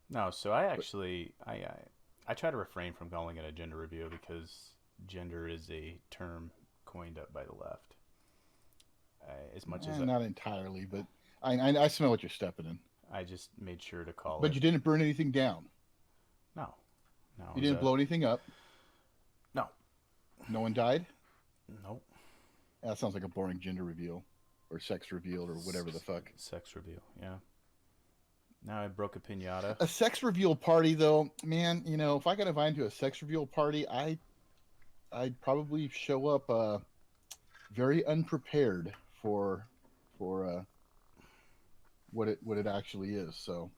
No, so I try to refrain from calling it a gender review because gender is a term coined up by the left. As much as Not entirely, but I smell what you're stepping in. I just made sure to call But it. you didn't burn anything down. No, no, it You was didn't a blow anything up. no, No one died. nope. That sounds like a boring gender reveal or sex reveal or whatever the fuck. Sex reveal. Yeah. Now I broke a pinata. A sex reveal party, though, man. If I got invited to a sex reveal party, I'd probably show up very unprepared for what it actually is. So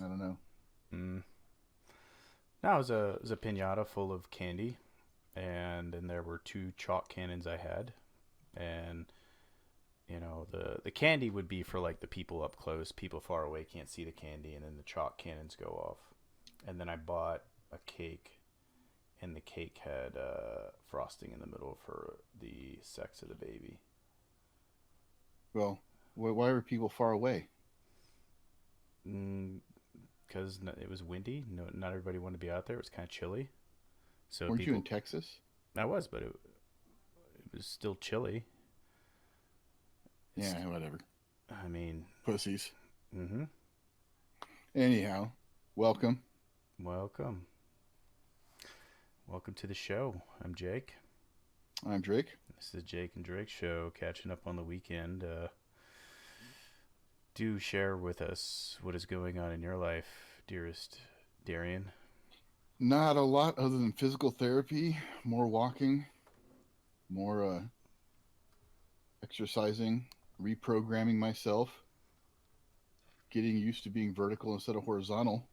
I don't know. Mm. No, it was a pinata full of candy, and then there were two chalk cannons I had, and the candy would be for like the people up close. People far away can't see the candy, and then the chalk cannons go off. And then I bought a cake, and the cake had frosting in the middle for the sex of the baby. Well, why were people far away? Because it was windy. No, not everybody wanted to be out there. It was kind of chilly, so Weren't you in people. Texas? I was, but it was still chilly. It's. Yeah, whatever. I mean. Pussies. Mm-hmm. Anyhow, welcome. Welcome. Welcome to the show. I'm Jake. I'm Drake. This is Jake and Drake show, catching up on the weekend. Do share with us what is going on in your life, dearest Darian. Not a lot other than physical therapy, more walking, more exercising, reprogramming myself, getting used to being vertical instead of horizontal.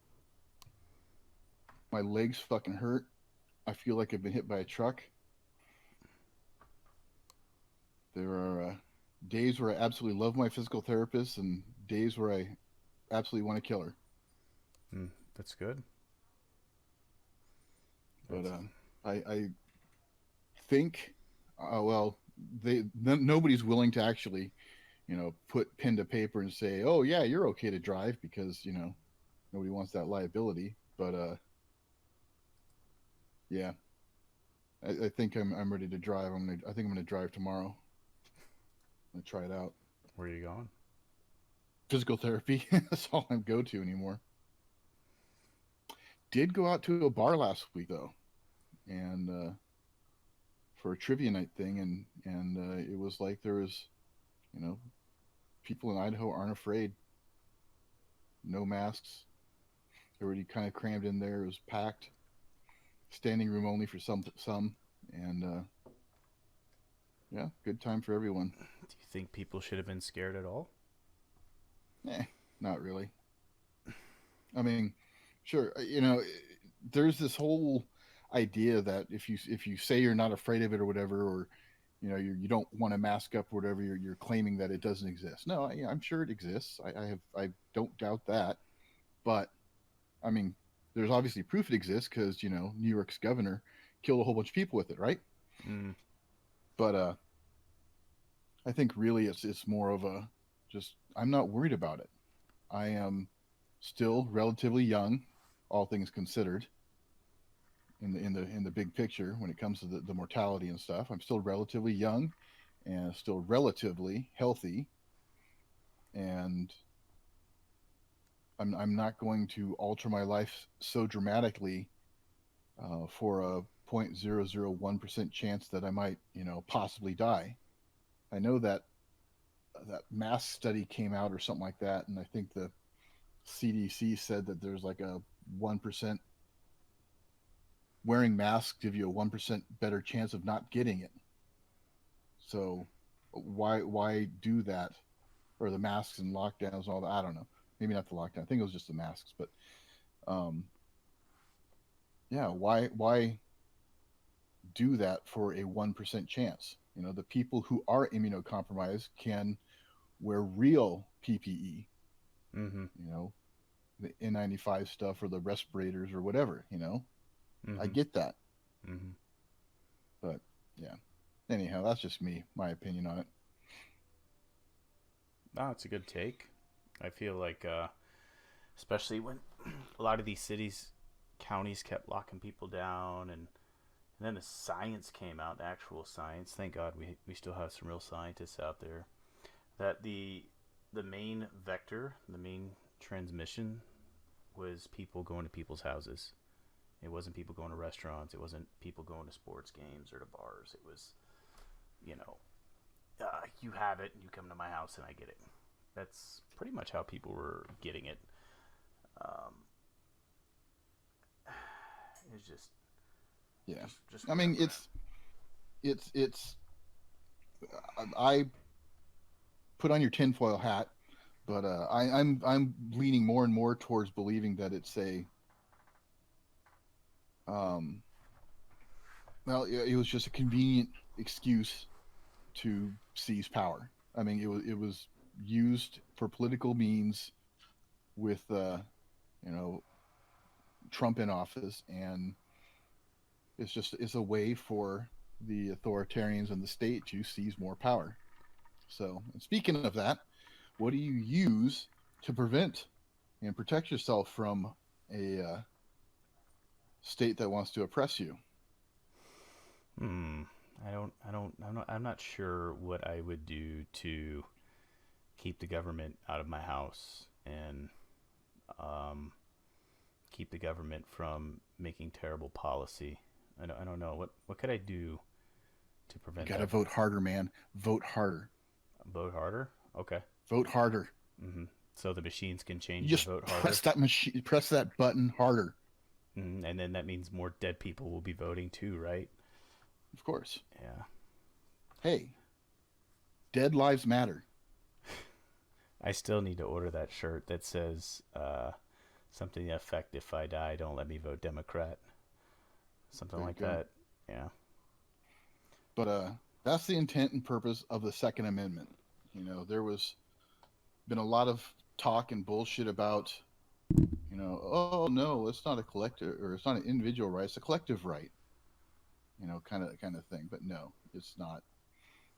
My legs fucking hurt. I feel like I've been hit by a truck. There are days where I absolutely love my physical therapist and days where I absolutely want to kill her. That's good. But That's I think, well, nobody's willing to actually, put pen to paper and say, oh, yeah, you're okay to drive because, nobody wants that liability. But yeah, I think I'm ready to drive. I think I'm gonna drive tomorrow. I'm gonna try it out. where are you going? Physical therapy. That's all I go to anymore. Did go out to a bar last week though, and for a trivia night thing, and it was like there was, you know, people in Idaho aren't afraid. No masks. Everybody kind of crammed in there. It was packed. Standing room only for some, and yeah, good time for everyone. Do you think people should have been scared at all? Eh, not really. I mean, sure, there's this whole idea that if you say you're not afraid of it or whatever, or you don't want to mask up or whatever, you're claiming that it doesn't exist. No, I'm sure it exists. I don't doubt that, but I mean, there's obviously proof it exists because New York's governor killed a whole bunch of people with it, right? Mm, But I think really it's more of a just I'm not worried about it. I am still relatively young, all things considered, in the big picture when it comes to the mortality and stuff. I'm still relatively young and still relatively healthy, and I'm not going to alter my life so dramatically for a 0.001% chance that I might possibly die. I know that mask study came out or something like that, and I think the CDC said that there's like a 1% wearing masks give you a 1% better chance of not getting it. So why do that? Or the masks and lockdowns and all that? I don't know. Maybe not the lockdown. I think it was just the masks, but um, yeah, why do that for a 1% chance? The people who are immunocompromised can wear real PPE. mm-hmm. The N95 stuff or the respirators or whatever. I Mm-hmm. get that, Mm-hmm. but yeah. Anyhow, that's just me, my opinion on it. No, it's a good take. I feel like, especially a lot of these cities, counties kept locking people down, and then the science came out, the actual science. Thank God we still have some real scientists out there. That the main vector, the main transmission was people going to people's houses. It wasn't people going to restaurants. It wasn't people going to sports games or to bars. It was, you know, you have it and you come to my house and I get it. That's pretty much how people were getting it. Um, it's just, Yeah. just I mean, it's. I put on your tinfoil hat, but I'm leaning more and more towards believing that it's a. Well, it was just a convenient excuse to seize power. I mean, it was used for political means with Trump in office, and it's a way for the authoritarians in the state to seize more power. So, and speaking of that, what do you use to prevent and protect yourself from a state that wants to oppress you? Hmm. I'm not sure what I would do to keep the government out of my house and um, keep the government from making terrible policy. I don't know. What could I do to You prevent got to that? vote harder, man. Vote harder. Vote harder? Okay. Vote harder. Hmm. So the machines can You change the just vote harder. press that machine, press that button harder. And then that means more dead people will be voting too, right? Of course. Yeah. Hey, dead lives matter. I still need to order that shirt that says something to the effect, if I die, don't let me vote Democrat. Something There you like go. that. Yeah. But that's the intent and purpose of the Second Amendment. There was been a lot of talk and bullshit about, oh no, it's not a collective or it's not an individual right, it's a collective right, kind of thing. But no, it's not.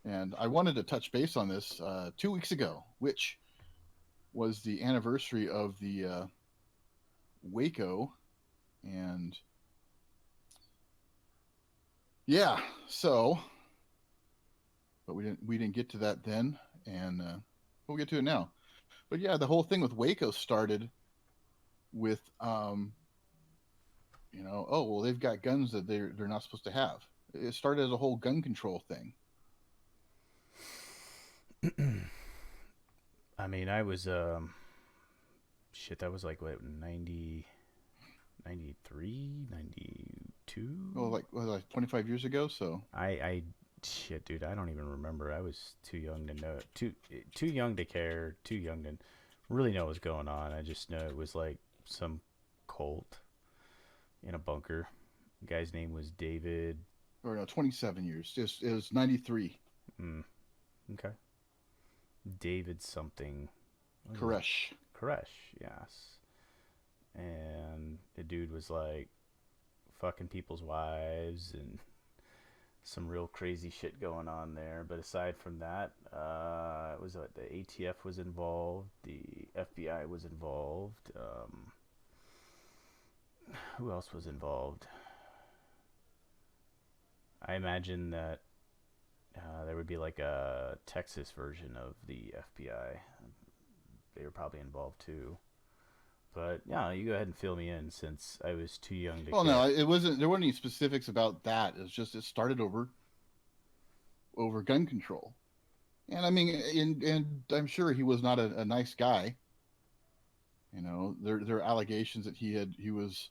And I wanted to touch base on this 2 weeks ago, which was the anniversary of the Waco, and yeah, so, but we didn't get to that then, and we'll get to it now. But yeah, the whole thing with Waco started with oh well, they've got guns that they're not supposed to have. It started as a whole gun control thing. I mean, I was shit, that was like what, 90, 93, Well, 92. like 25 years ago. So I shit, dude, I don't even remember. I was too young to know, too young to care, too young to really know what's going on. I just know it was like some cult in a bunker. The guy's name was David. or no, 27 years. Just it was 93. Mm, okay. David something. What was his Koresh. Koresh, yes. And the dude was like fucking people's wives and some real crazy shit going on there. But aside from that, it was the ATF was involved, the FBI was involved. Who else was involved? I imagine that there would be like a Texas version of the FBI. They were probably involved too. But yeah, you go ahead and fill me in since I was too young to Well, care. no, it wasn't. There weren't any specifics about that. It's just it started over gun control, and I mean, and I'm sure he was not a nice guy. There are allegations that he was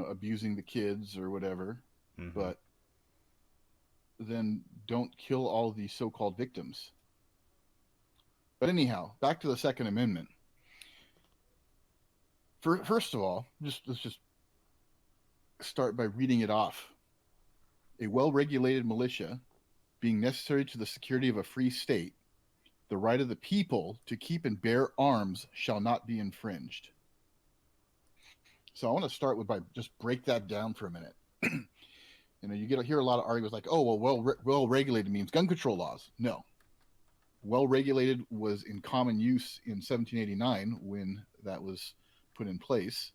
abusing the kids or whatever, Hmm. but then don't kill all these so-called victims. But anyhow, back to the Second Amendment. First of all, let's just start by reading it off. A well-regulated militia being necessary to the security of a free state, the right of the people to keep and bear arms shall not be infringed. So I want to start with by just break that down for a minute. You get to hear a lot of arguments like, oh well regulated means gun control laws. No, well regulated was in common use in 1789 when that was put in place.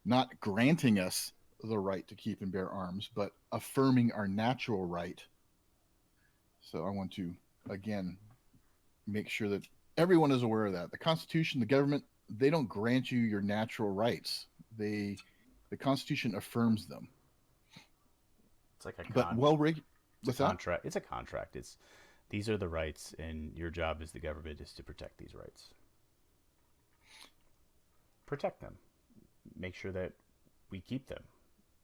not granting us the right to keep and bear arms, but affirming our natural right. So I want to, again, make sure that everyone is aware of that. The Constitution, the government, they don't grant you your natural rights. The Constitution affirms them. It's like a But it's a what's that? contract. It's a contract. It's these are the rights, and your job as the government is to protect these rights. Protect them. Make sure that we keep them.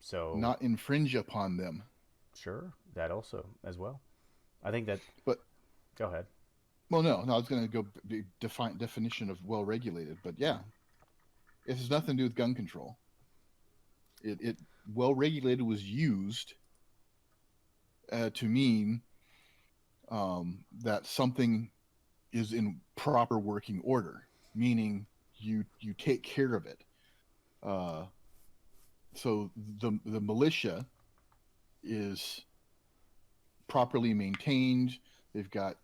So Not infringe upon them. sure, that also as well. I think that. But Go ahead. well, no, I was going to go definition of well regulated. But yeah, it has nothing to do with gun control. It well regulated was used to mean that something is in proper working order, meaning you take care of it. Uh, so the militia is properly maintained. They've got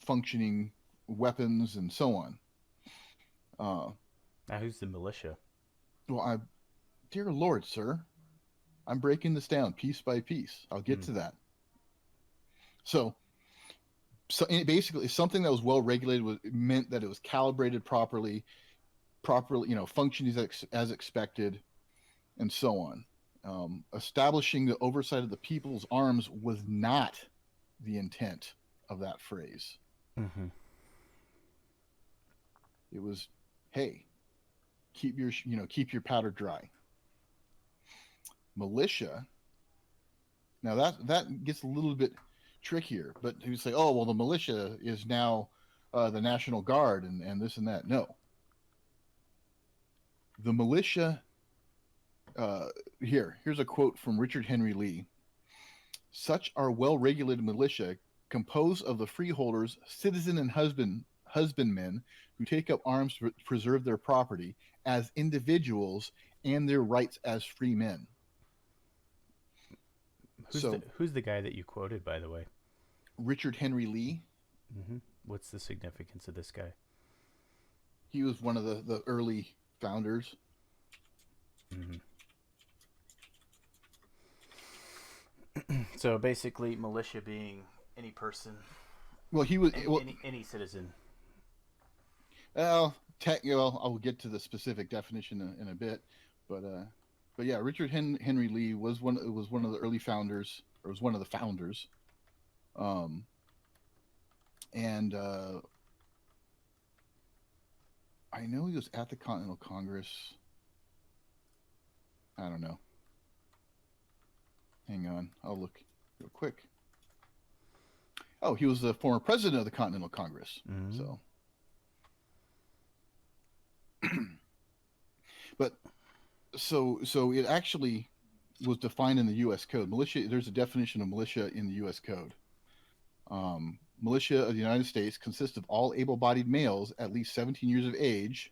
functioning weapons and so on. Now, who's the militia? Well, dear Lord, sir, I'm breaking this down piece by piece. I'll get to that. So basically, something that was well regulated meant that it was calibrated properly, functioning as expected, and so on. Establishing the oversight of the people's arms was not the intent of that phrase. Mm-hmm. It was, hey, keep your powder dry. Militia. Now that gets a little bit trickier, but you say, oh well, the militia is now the National Guard and this and that. No, the militia. Here's a quote from Richard Henry Lee. Such are well-regulated militia, composed of the freeholders, citizen and husbandmen who take up arms to preserve their property as individuals and their rights as free men. Who's the guy that you quoted, by the way? Richard Henry Lee. Mm-hmm. What's the significance of this guy? He was one of the early founders. Mm-hmm. So basically, militia being any person. Well, he was any citizen. Well, I'll get to the specific definition in a bit, but yeah, Richard Henry Lee was one of the early founders, or was one of the founders, and I know he was at the Continental Congress. I don't know. Hang on, I'll look real quick. Oh, he was the former president of the Continental Congress. Mm-hmm. But so it actually was defined in the U.S. Code. Militia. There's a definition of militia in the U.S. Code. Militia of the United States consists of all able-bodied males at least 17 years of age,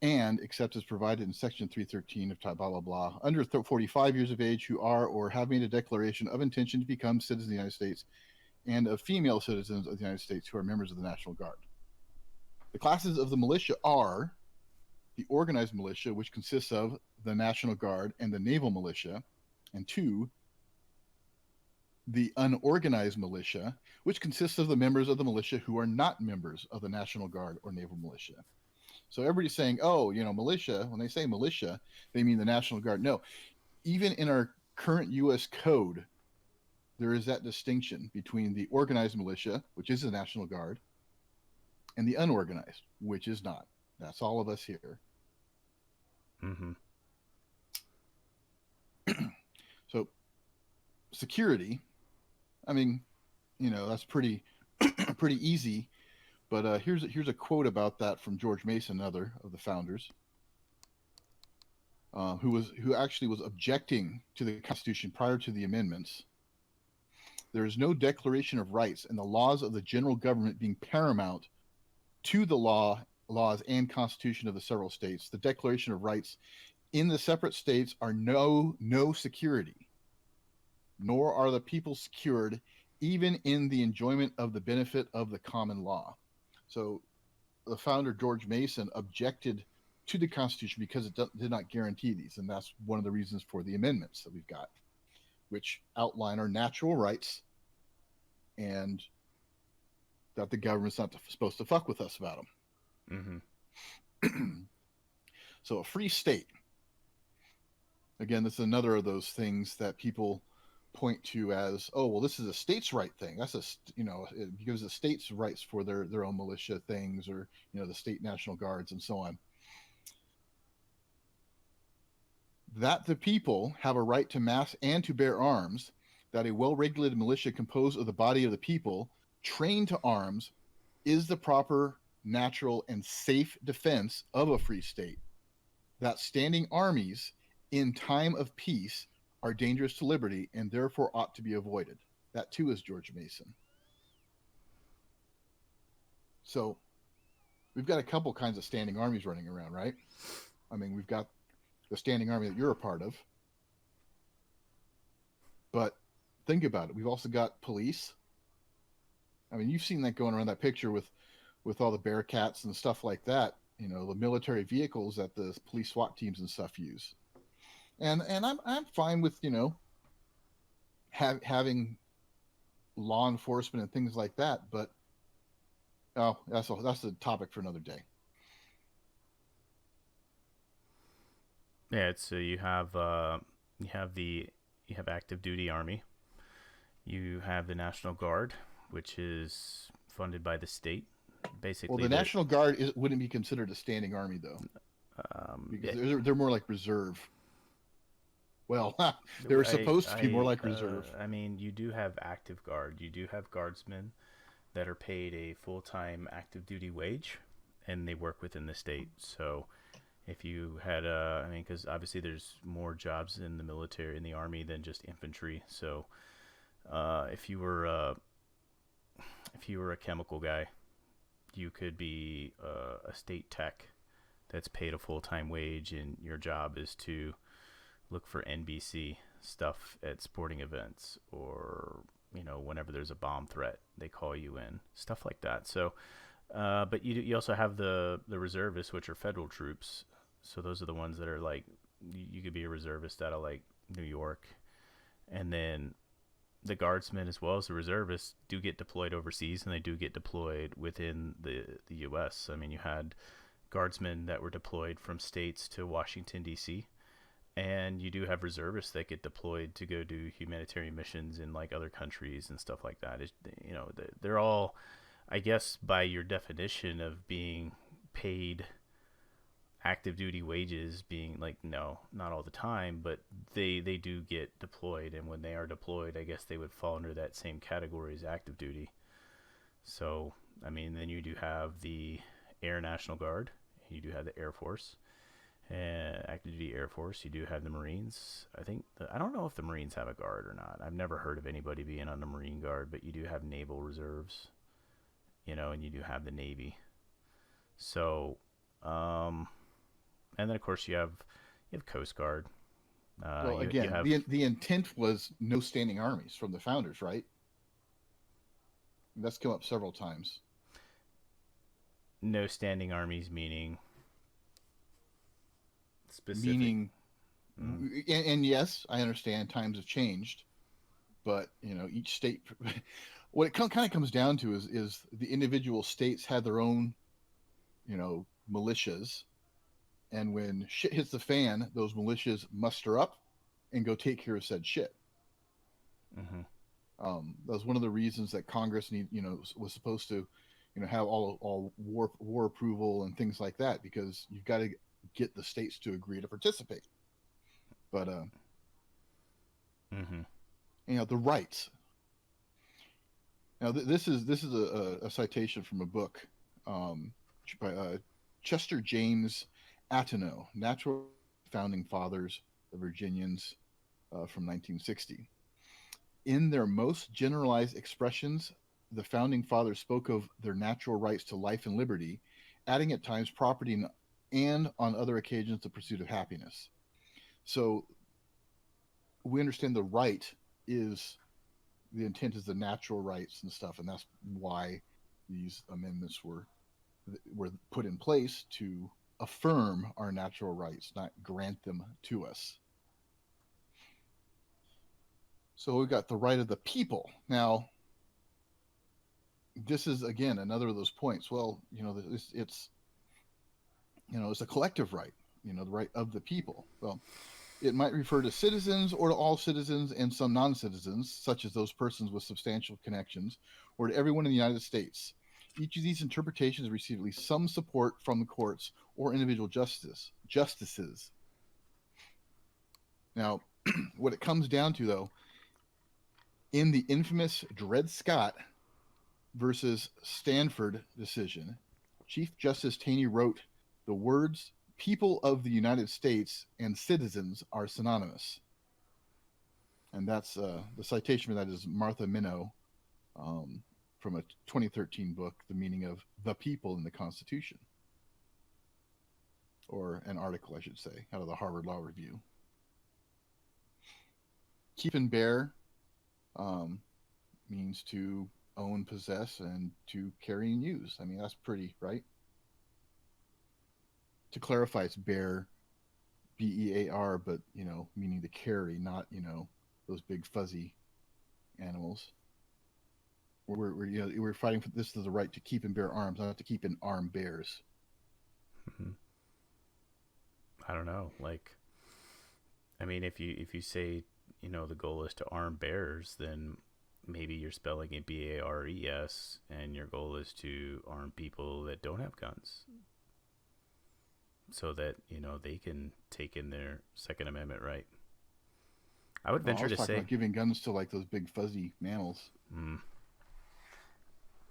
and except as provided in Section 313 of blah blah blah, under 45 years of age who are or have made a declaration of intention to become citizens of the United States, and of female citizens of the United States who are members of the National Guard. The classes of the militia are the organized militia, which consists of the National Guard and the Naval Militia, and 2, the unorganized militia, which consists of the members of the militia who are not members of the National Guard or Naval Militia. So everybody's saying, oh, militia, when they say militia, they mean the National Guard. No, even in our current U.S. Code, there is that distinction between the organized militia, which is the National Guard, and the unorganized, which is not. That's all of us here. Mm-hmm. So, security, I mean, that's pretty easy. But here's a quote about that from George Mason, another of the founders, who actually was objecting to the Constitution prior to the amendments. There is no declaration of rights, and the laws of the general government being paramount to the laws and Constitution of the several states. The Declaration of Rights in the separate states are no security, nor are the people secured, even in the enjoyment of the benefit of the common law. So the founder, George Mason, objected to the Constitution because it did not guarantee these. And that's one of the reasons for the amendments that we've got, which outline our natural rights and that the government's not supposed to fuck with us about them. Mm-hmm. So a free state, again, this is another of those things that people point to as, oh, well, this is a states' right thing. That's it gives the states rights for their own militia things, or the state National Guards and so on. That the people have a right to mass and to bear arms, that a well-regulated militia composed of the body of the people trained to arms is the proper, natural, and safe defense of a free state. That standing armies in time of peace are dangerous to liberty and therefore ought to be avoided. That too is George Mason. So we've got a couple kinds of standing armies running around, right? I mean, we've got the standing army that you're a part of. But think about it. We've also got police. I mean, you've seen that going around, that picture with all the Bearcats and stuff like that, the military vehicles that the police SWAT teams and stuff use. And I'm fine with, having law enforcement and things like that, but that's a topic for another day. Yeah, so you have active duty army. You have the National Guard, which is funded by the state. Basically, well, the National Guard wouldn't be considered a standing army though, because they're more like reserve. Well, they're supposed to be more like reserve. I mean, you do have active guard. You do have guardsmen that are paid a full-time active duty wage, and they work within the state. So if you had because obviously there's more jobs in the military, in the army, than just infantry. So if you were a chemical guy, you could be a state tech that's paid a full-time wage, and your job is to look for NBC stuff at sporting events, or whenever there's a bomb threat, they call you in, stuff like that. So but you also have the reservists, which are federal troops. So those are the ones that are like, you could be a reservist out of like New York. And then the guardsmen as well as the reservists do get deployed overseas, and they do get deployed within the U.S. I mean, you had guardsmen that were deployed from states to Washington, D.C., and you do have reservists that get deployed to go do humanitarian missions in like other countries and stuff like that. They're all, I guess, by your definition of being paid active duty wages, being like, no, not all the time, but they do get deployed. And when they are deployed, I guess they would fall under that same category as active duty. So, I mean, then you do have the Air National Guard, you do have the Air Force, active duty Air Force. You do have the Marines. I don't know if the Marines have a guard or not. I've never heard of anybody being on the Marine Guard, but you do have Naval Reserves, and you do have the Navy. So, and then of course you have Coast Guard. Well, again, the intent was no standing armies from the founders, right? That's come up several times. No standing armies meaning specific. Meaning, and yes, I understand times have changed, but each state, what it kind of comes down to is the individual states had their own, militias, and when shit hits the fan, those militias muster up and go take care of said shit. Mm-hmm. That was one of the reasons that Congress was supposed to, have all war approval and things like that, because you've got to get the states to agree to participate. But the rights. Now this is a citation from a book by Chester James Ateneo, Natural Founding Fathers, the Virginians, from 1960. In their most generalized expressions, the founding fathers spoke of their natural rights to life and liberty, adding at times property and on other occasions the pursuit of happiness. So we understand the right is, the intent is the natural rights and stuff, and that's why these amendments were put in place to affirm our natural rights, not grant them to us. So we've got the right of the people. Now, this is again another of those points. Well, it's it's a collective right. The right of the people. Well, it might refer to citizens or to all citizens and some non-citizens, such as those persons with substantial connections, or to everyone in the United States. Each of these interpretations received at least some support from the courts or individual justices. Now, what it comes down to, though, in the infamous Dred Scott versus Stanford decision, Chief Justice Taney wrote, "The words people of the United States and citizens are synonymous." And that's the citation for that is Martha Minow from a 2013 book, The Meaning of the People in the Constitution. Or an article, I should say, out of the Harvard Law Review. Keep and bear means to own, possess, and to carry and use. I mean, that's pretty, right? To clarify, it's bear, B-E-A-R, but, meaning to carry, not, those big fuzzy animals. We're fighting for this is the right to keep and bear arms, not to keep and arm bears. Mm-hmm. I don't know. Like, I mean, if you say, the goal is to arm bears, then maybe you're spelling it B-A-R-E-S, and your goal is to arm people that don't have guns, so that they can take in their Second Amendment right. I would venture to say about giving guns to like those big fuzzy mammals.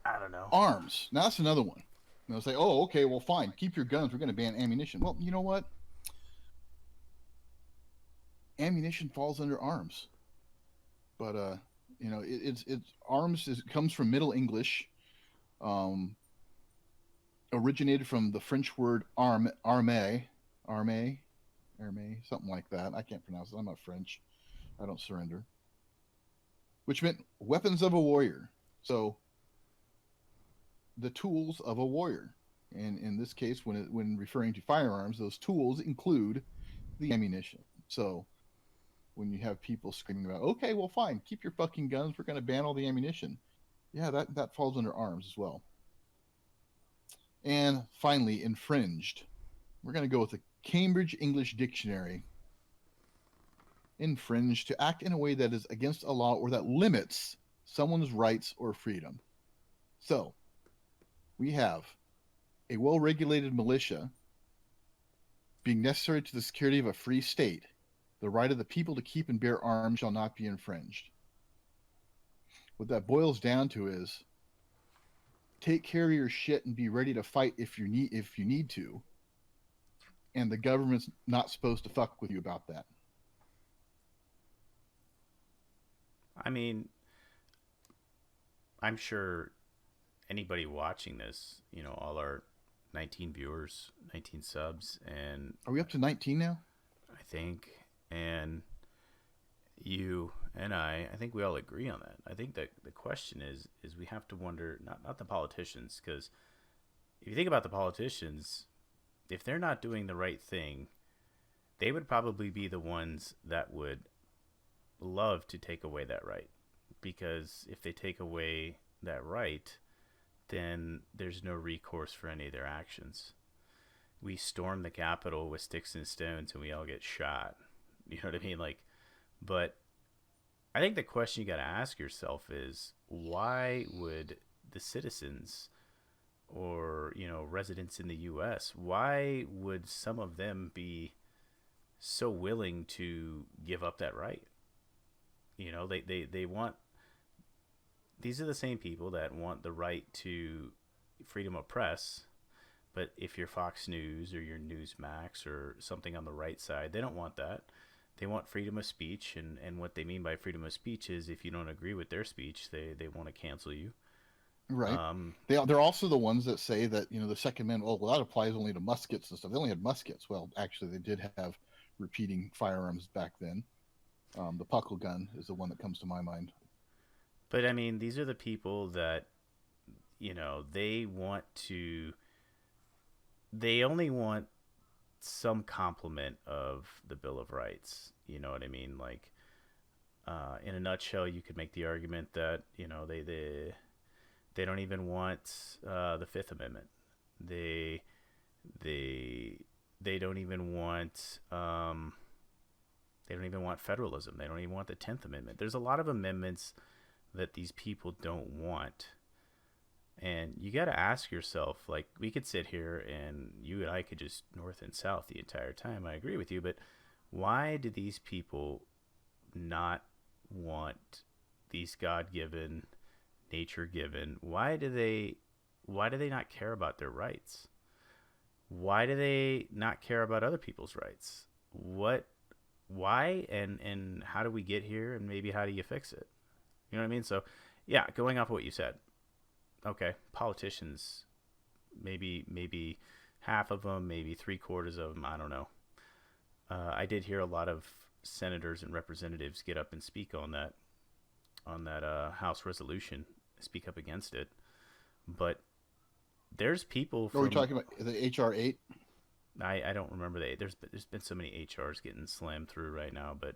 I don't know. Arms. Now that's another one. They'll say, "Oh, okay, well, fine. Keep your guns. We're going to ban ammunition." Well, you know what? Ammunition falls under arms, but it's arms comes from Middle English, originated from the French word arme, something like that. I can't pronounce it. I'm not French. I don't surrender. Which meant weapons of a warrior. So the tools of a warrior. And in this case, when referring to firearms, those tools include the ammunition. So when you have people screaming about, "Okay, well, fine, keep your fucking guns. We're going to ban all the ammunition." Yeah, that falls under arms as well. And finally, infringed. We're going to go with the Cambridge English Dictionary. Infringe, to act in a way that is against a law or that limits someone's rights or freedom. So, we have a well-regulated militia being necessary to the security of a free state. The right of the people to keep and bear arms shall not be infringed. What that boils down to is take care of your shit and be ready to fight if you need to. And the government's not supposed to fuck with you about that. I mean, I'm sure anybody watching this, all our 19 viewers, 19 subs, and are we up to 19 now? I think, and you and I think we all agree on that. I think that the question is we have to wonder, not the politicians, because if you think about the politicians, if they're not doing the right thing, they would probably be the ones that would love to take away that right, because if they take away that right, then there's no recourse for any of their actions. We storm the Capitol with sticks and stones and we all get shot. You know what I mean? Like, but I think the question you got to ask yourself is, why would the citizens or, residents in the U.S., why would some of them be so willing to give up that right? They want, these are the same people that want the right to freedom of press. But if you're Fox News or you're Newsmax or something on the right side, they don't want that. They want freedom of speech. And what they mean by freedom of speech is if you don't agree with their speech, they want to cancel you. Right. They're also the ones that say that, the Second Amendment, well, that applies only to muskets and stuff. They only had muskets. Well, actually, they did have repeating firearms back then. The puckle gun is the one that comes to my mind. But, I mean, these are the people that, they only want some complement of the Bill of Rights. You know what I mean? Like, in a nutshell, you could make the argument that they don't even want the Fifth Amendment. They they they don't even want they don't even want federalism. They don't even want the 10th Amendment. There's a lot of amendments that these people don't want. And you got to ask yourself, like, we could sit here and you and I could just north and south the entire time. I agree with you, but why do these people not want these God-given, nature-given? Why do they not care about their rights? Why do they not care about other people's rights? Why and how do we get here, and maybe how do you fix it? You know what I mean? So, yeah, going off of what you said. Okay, politicians, maybe half of them, maybe three-quarters of them, I don't know. I did hear a lot of senators and representatives get up and speak on that House resolution, speak up against it. But there's people from... Are we talking about the H.R. 8? I don't remember there's been so many HRs getting slammed through right now, but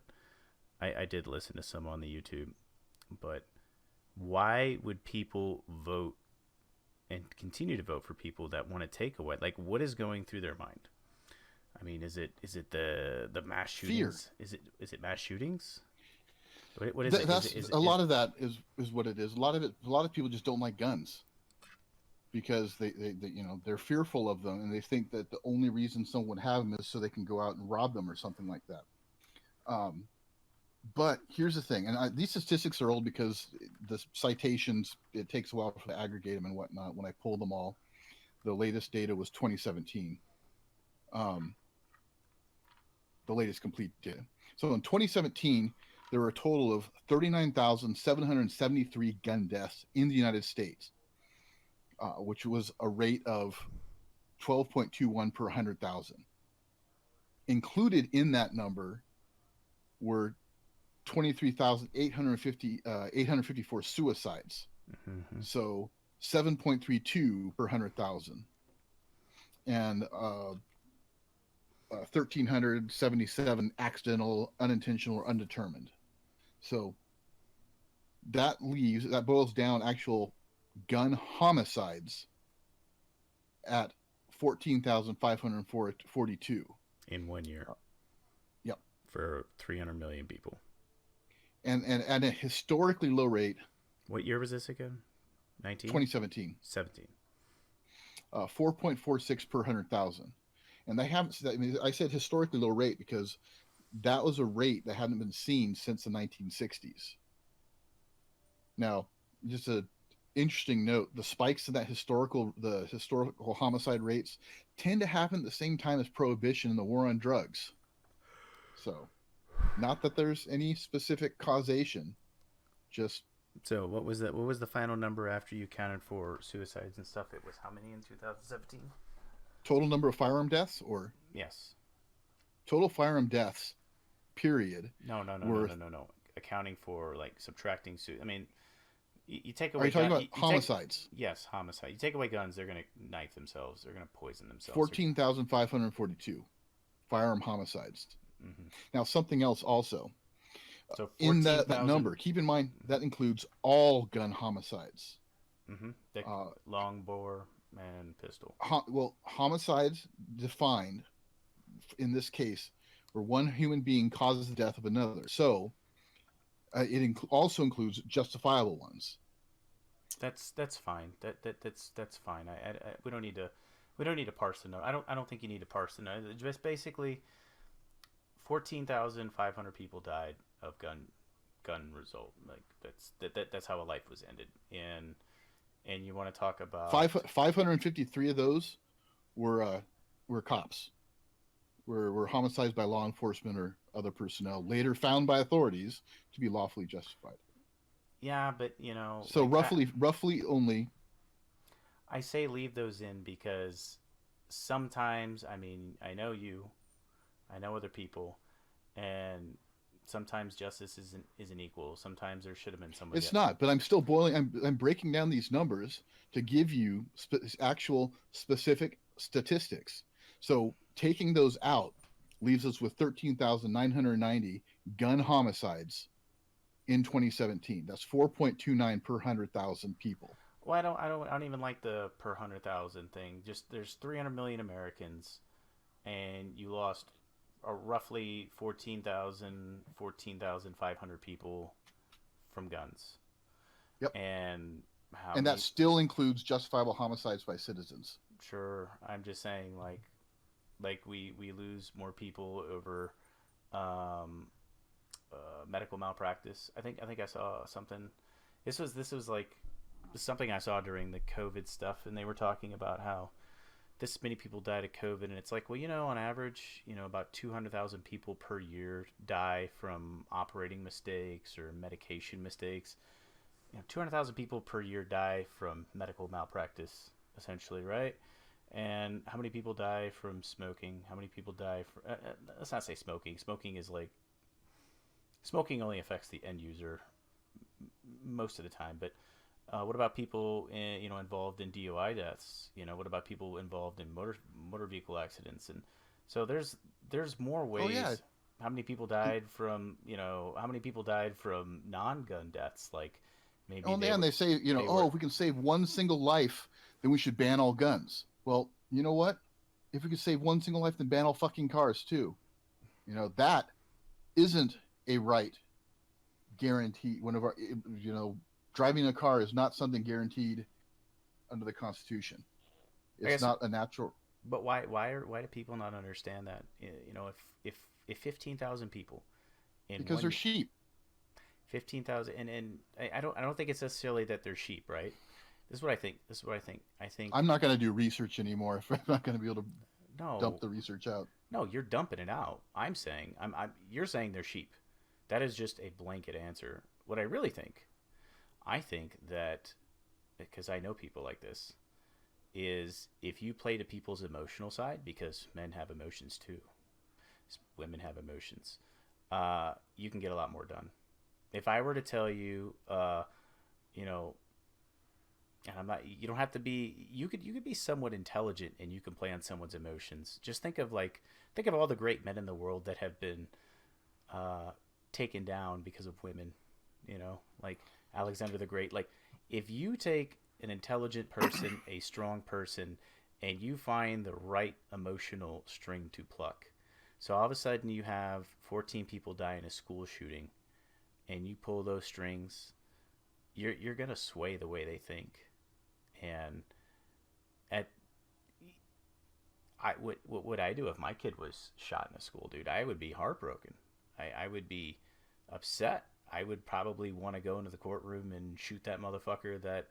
I did listen to some on the YouTube. But why would people vote and continue to vote for people that want to take away? Like, what is going through their mind? I mean, is it the mass shootings? Fear. Is it mass shootings? What is it? That's a lot of that is what it is. A lot of people just don't like guns because they they're fearful of them, and they think that the only reason someone would have them is so they can go out and rob them or something like that. But here's the thing, and these statistics are old because the citations, it takes a while to aggregate them and whatnot. When I pulled them all, the latest data was 2017. The latest complete data. So in 2017, there were a total of 39,773 gun deaths in the United States, which was a rate of 12.21 per 100,000. Included in that number were 23,854 suicides. Mm-hmm. So 7.32 per 100,000. And 1,377 accidental, unintentional, or undetermined. So that boils down actual gun homicides at 14,542 in 1 year. Yep. For 300 million people. And at a historically low rate. What year was this again? 2017. 17. 4.46 per 100,000. And they haven't. I mean, I said historically low rate because that was a rate that hadn't been seen since the 1960s. Now, just a interesting note: the spikes in the historical homicide rates tend to happen at the same time as prohibition and the war on drugs. So, not that there's any specific causation, just. So what was that? What was the final number after you counted for suicides and stuff? It was how many in 2017? Total number of firearm deaths, or yes, total firearm deaths, period. No. Accounting for, like, subtracting I mean, you take away. Are you talking about homicides? Yes, homicide. You take away guns, they're going to knife themselves. They're going to poison themselves. 14,542 firearm homicides. Mm-hmm. Now, something else also. So in that number, keep in mind that includes all gun homicides. Mm-hmm. Long bore and pistol. Homicides defined in this case where one human being causes the death of another. So it also includes justifiable ones. That's fine. That's fine. We don't need to parse the number. I don't think you need to parse the number. Just basically 14,500 people died of gun result. Like that's how a life was ended. And you want to talk about 553 of those were cops, were homicides by law enforcement or other personnel, later found by authorities to be lawfully justified. Yeah, but so like roughly only. I say leave those in because sometimes, I mean, I know other people, and sometimes justice isn't equal. Sometimes there should have been somebody. It's not, but I'm still I'm breaking down these numbers to give you actual specific statistics. So Taking those out leaves us with 13,990 gun homicides in 2017. That's 4.29 per 100,000 people. Well, I don't even like the per 100,000 thing. Just there's 300 million Americans, and you lost roughly 14,500 people from guns. Yep. And how And that many? still includes justifiable homicides by citizens. Sure, I'm just saying like we lose more people over um, medical malpractice. I think I saw something. This was like something I saw during the COVID stuff, and they were talking about how this many people died of COVID, and it's like, well, on average, about 200,000 people per year die from operating mistakes or medication mistakes. 200,000 people per year die from medical malpractice, essentially, right? And how many people die from smoking? How many people die from? Let's not say smoking. Smoking only affects the end user most of the time. But what about people involved in DUI deaths? What about people involved in motor vehicle accidents? And so there's more Oh yeah. ways. How many people died from how many people died from non-gun deaths? Like maybe Oh yeah, and they say, they oh, were if we can save one single life, then we should ban all guns. Well, you know what? If we could save one single life, then ban all fucking cars too. That isn't a right guaranteed. One of our, driving a car is not something guaranteed under the Constitution. I It's guess. not a natural. But why do people not understand that? If 15,000 people in Because one they're sheep. 15,000 and I don't think it's necessarily that they're sheep, right? This is what I think. I think I'm not going to do research anymore if I'm not going to be able to dump no, the research out. no, you're dumping it out. I'm saying you're saying they're sheep. That is just a blanket answer. What I think that because I know people like this is if you play to people's emotional side because men have emotions too. Women have emotions. You can get a lot more done. If I were to tell you, you know, and I'm not, you don't have to be, you could be somewhat intelligent and you can play on someone's emotions. Just think of all the great men in the world that have been uh, taken down because of women. Like Alexander the Great. Like if you take an intelligent person, a strong person, and you find the right emotional string to pluck. So all of a sudden you have 14 people die in a school shooting, and you pull those strings, you're gonna sway the way they think. And at what would I do if my kid was shot in a school, dude? I would be heartbroken. I would be upset. I would probably want to go into the courtroom and shoot that motherfucker. That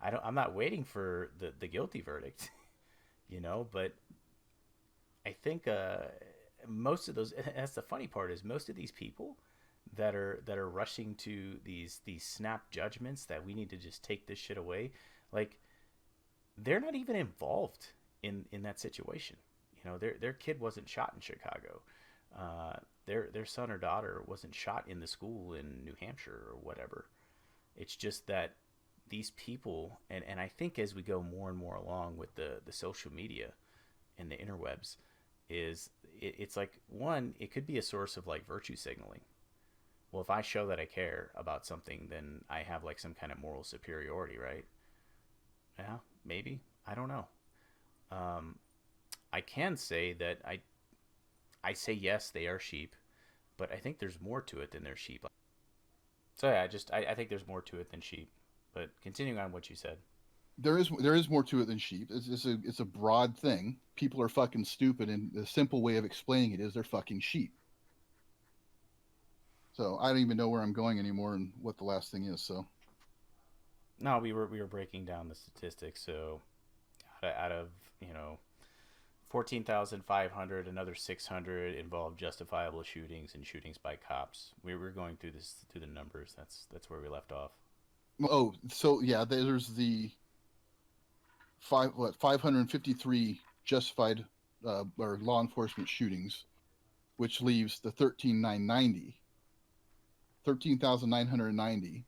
I'm not waiting for the guilty verdict, But I think most of those. That's the funny part is most of these people that are rushing to these snap judgments that we need to just take this shit away. Like they're not even involved in that situation. Their kid wasn't shot in Chicago. Their son or daughter wasn't shot in the school in New Hampshire or whatever. It's just that these people, and I think as we go more and more along with the social media and the interwebs, it's like one, it could be a source of like virtue signaling. Well, if I show that I care about something, then I have like some kind of moral superiority, right? Yeah, maybe. I don't know. Um, I can say that I say yes, they are sheep, but I think there's more to it than they're sheep. So yeah, I think there's more to it than sheep. But continuing on what you said, There is more to it than sheep. It's a broad thing. People are fucking stupid, and the simple way of explaining it is they're fucking sheep. So I don't even know where I'm going anymore and what the last thing is. So no, we were breaking down the statistics. So out of 14,500, another 600 involved justifiable shootings and shootings by cops. We were going through the numbers. That's where we left off. oh, so yeah, there's the 553 justified or law enforcement shootings, which leaves the 13,990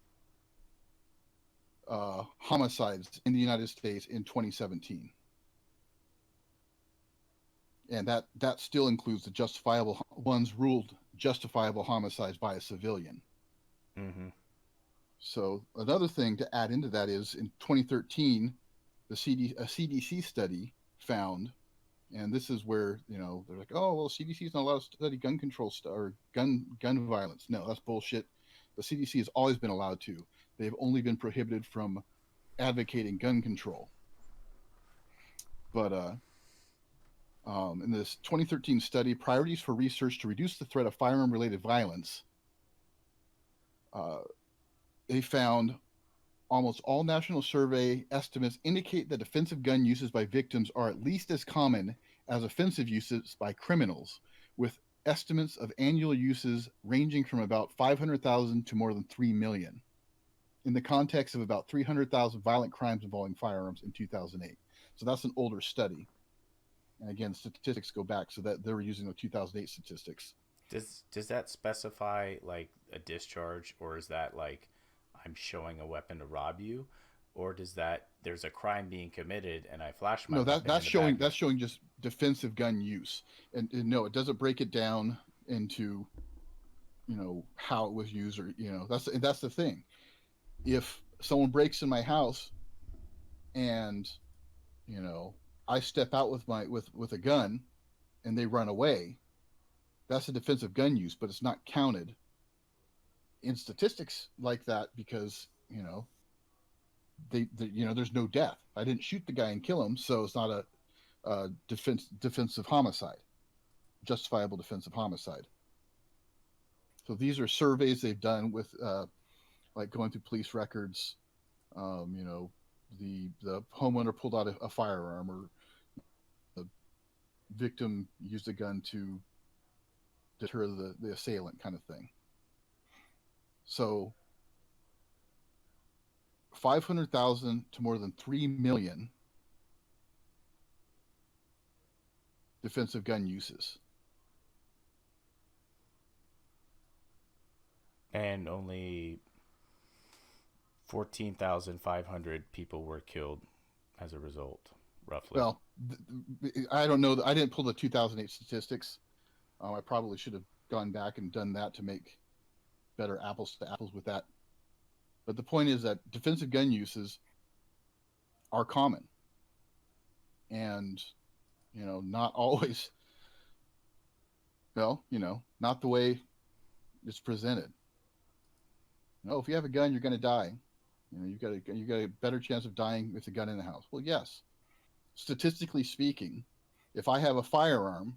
homicides in the United States in 2017. and that still includes the justifiable ones ruled justifiable homicides by a civilian. Mm-hmm. So another thing to add into that is in 2013, a CDC study found, and this is where they're like, oh well, CDC is not allowed to study gun control or gun violence. No, that's bullshit. The CDC has always been allowed to. They've only been prohibited from advocating gun control. But in this 2013 study, Priorities for Research to Reduce the Threat of Firearm-Related Violence, uh, they found almost all national survey estimates indicate that defensive gun uses by victims are at least as common as offensive uses by criminals, with estimates of annual uses ranging from about 500,000 to more than 3 million, in the context of about 300,000 violent crimes involving firearms in 2008. So that's an older study. And again, statistics go back, so that they were using the 2008 statistics. Does that specify like a discharge, or is that like I'm showing a weapon to rob you, or does that there's a crime being committed and I flash my No, weapon that's in the back? that's showing just defensive gun use, and no, it doesn't break it down into how it was used, or that's the thing. If someone breaks in my house and you know I step out with with a gun and they run away, that's a defensive gun use, but it's not counted in statistics like that because there's no death. I didn't shoot the guy and kill him, so it's not a defensive homicide, justifiable defensive homicide. So these are surveys they've done with like going through police records. The homeowner pulled out a firearm, or the victim used a gun to deter the assailant, kind of thing. So 500,000 to more than 3 million defensive gun uses. And only 14,500 people were killed as a result, roughly. Well, I don't know. I didn't pull the 2008 statistics. I probably should have gone back and done that to make better apples to apples with that. But the point is that defensive gun uses are common, and not always. Well, not the way it's presented. If you have a gun, you're going to die. You've got a better chance of dying with a gun in the house. Well, yes, statistically speaking, if I have a firearm,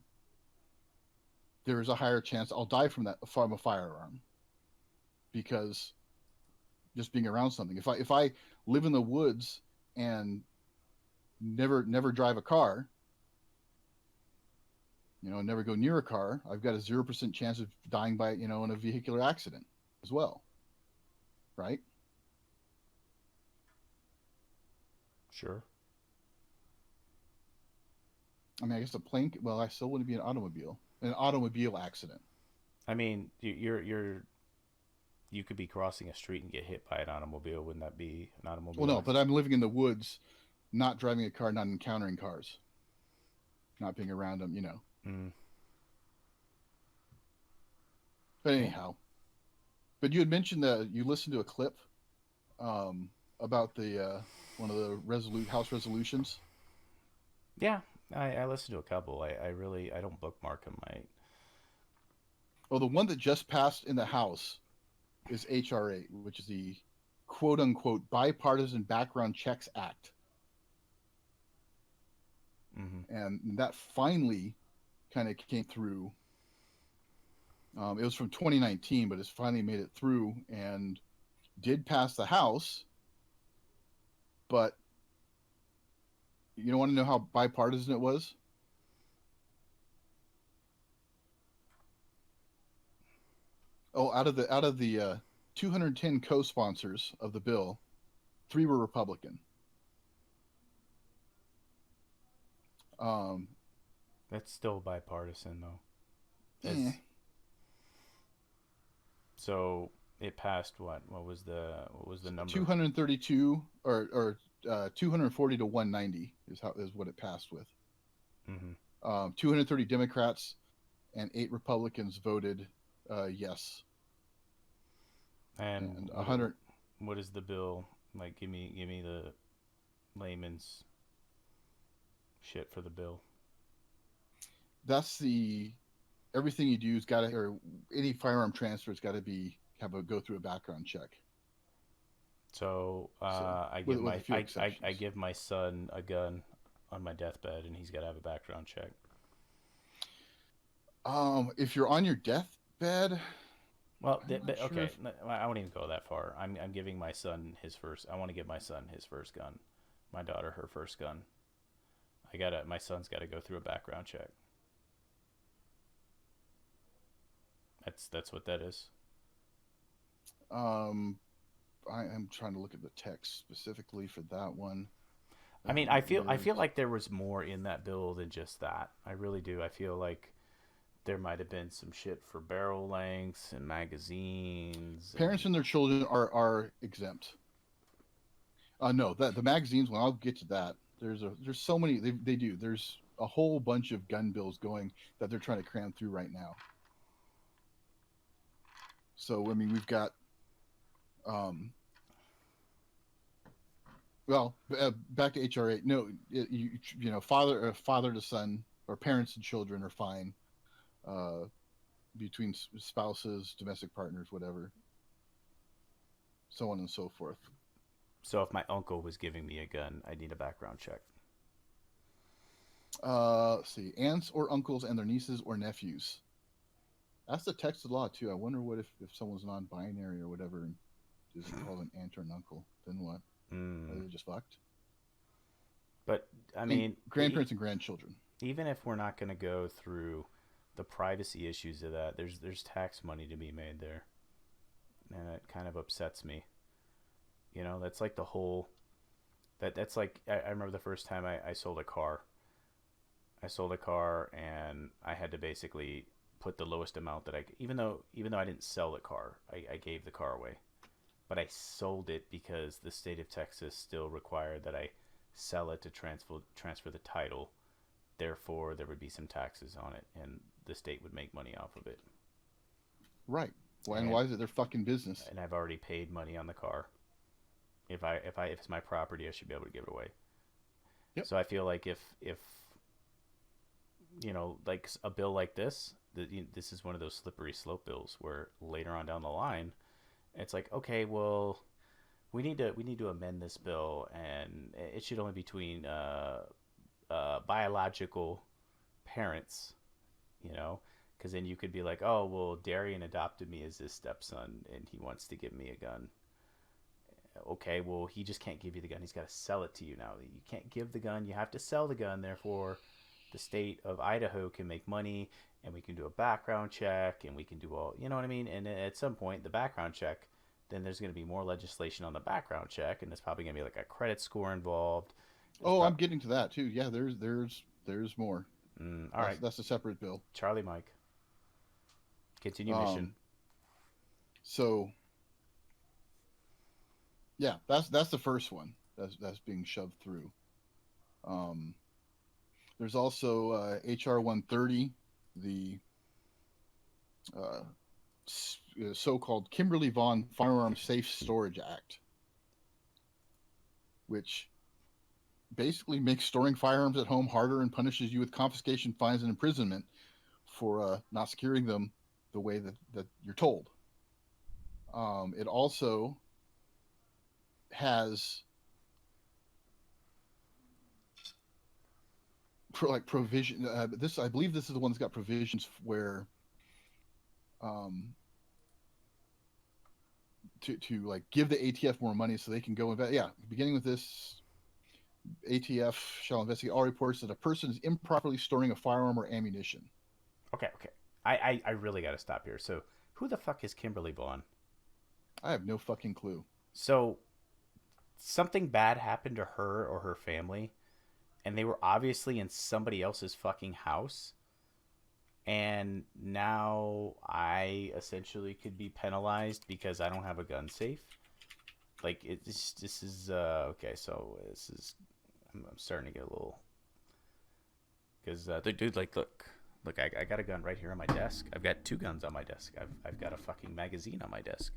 there is a higher chance I'll die from a firearm, because just being around something. If I live in the woods and never drive a car, never go near a car, I've got a 0% chance of dying by in a vehicular accident as well, right? Sure. I mean, I guess a plane. Well, I still wouldn't be an automobile accident. I mean, you could be crossing a street and get hit by an automobile. Wouldn't that be an automobile Well, no, but accident? I'm living in the woods, not driving a car, not encountering cars, not being around them. Mm. But Yeah. anyhow, but you had mentioned that you listened to a clip about the one of the House resolutions. Yeah, I listened to a couple. I don't bookmark them. Well, the one that just passed in the House is HR8, which is the quote unquote Bipartisan Background Checks Act. Mm-hmm. And that finally kind of came through. It was from 2019, but it's finally made it through and did pass the House. But you don't want to know how bipartisan it was? Oh, out of the 210 co-sponsors of the bill, 3 were Republican. That's still bipartisan though. Eh. So it passed what? What was the number? 232 or 240 to 190 is what it passed with. Mm-hmm. 230 Democrats and 8 Republicans voted yes, And and 100. what is the bill? Like, give me the layman's shit for the bill. That's the everything you do has got to, or any firearm transfer has got to be go through a background check. So So I give with a my few exceptions. I give my son a gun on my deathbed, and he's got to have a background check. If you're on your deathbed, Well, I'm not sure okay, if I won't even go that far. I'm giving my son his first. I want to give my son his first gun, my daughter her first gun. My son's got to go through a background check. That's what that is. um I am trying to look at the text specifically for that one. I mean, I feel There's like there was more in that bill than just that. I really do. I feel like there might have been some shit for barrel lengths and magazines parents and and their children are exempt. No, that the magazines. When I'll get to that, there's so many they do. There's a whole bunch of gun bills going that they're trying to cram through right now. So I mean, we've got um, well, back to HR 8. No, you know, father to son or parents and children are fine. Uh, Between spouses, domestic partners, whatever, so on and so forth. so if my uncle was giving me a gun, I'd need a background check. Let's see, aunts or uncles and their nieces or nephews. That's the text of the law too. I wonder what if someone's non-binary or whatever and isn't called an aunt or an uncle. Then what? Are Mm. they just fucked? But I And mean, grandparents and grandchildren. even if we're not going to go through the privacy issues of that, there's tax money to be made there, and it kind of upsets me. You know, that's like the whole that's like I remember the first time I sold a car. I sold a car and I had to basically put the lowest amount that even though I didn't sell the car, I gave the car away, but I sold it because the state of Texas still required that I sell it to transfer the title. Therefore, there would be some taxes on it, and the state would make money off of it. Right. Why and And why is it their fucking business? I've already paid money on the car. If it's my property, I should be able to give it away. Yep. So I feel like if you know, like a bill like this, this is one of those slippery slope bills where later on down the line, it's like, okay, well, we need to amend this bill, and it should only be between biological parents, you know, because then you could be like, oh, well, Darian adopted me as his stepson, and he wants to give me a gun. Okay, well, he just can't give you the gun. He's got to sell it to you now. You can't give the gun. You have to sell the gun. Therefore, the state of Idaho can make money, and we can do a background check, and we can do all, you know what I mean? And at some point, the background check, then there's going to be more legislation on the background check, and there's probably going to be like a credit score involved. There's Oh, I'm getting to that too. Yeah, there's more. all right, That's a separate bill. Charlie Mike, continue mission. Um, so yeah, that's the first one that's being shoved through. Um, there's also HR 130, the uh, so-called Kimberly Vaughn Firearm Safe Storage Act, which basically makes storing firearms at home harder and punishes you with confiscation, fines, and imprisonment for not securing them the way that you're told. It also has provision. This I believe this is the one that's got provisions where to like give the ATF more money so they can go invest. Yeah, beginning with this, ATF shall investigate all reports that a person is improperly storing a firearm or ammunition. Okay. I really got to stop here. So, who the fuck is Kimberly Vaughn? I have no fucking clue. So, something bad happened to her or her family, and they were obviously in somebody else's fucking house. And now I essentially could be penalized because I don't have a gun safe. Like this is okay. So this is I'm starting to get a little because dude, like, look, I got a gun right here on my desk. I've got two guns on my desk. I've got a fucking magazine on my desk.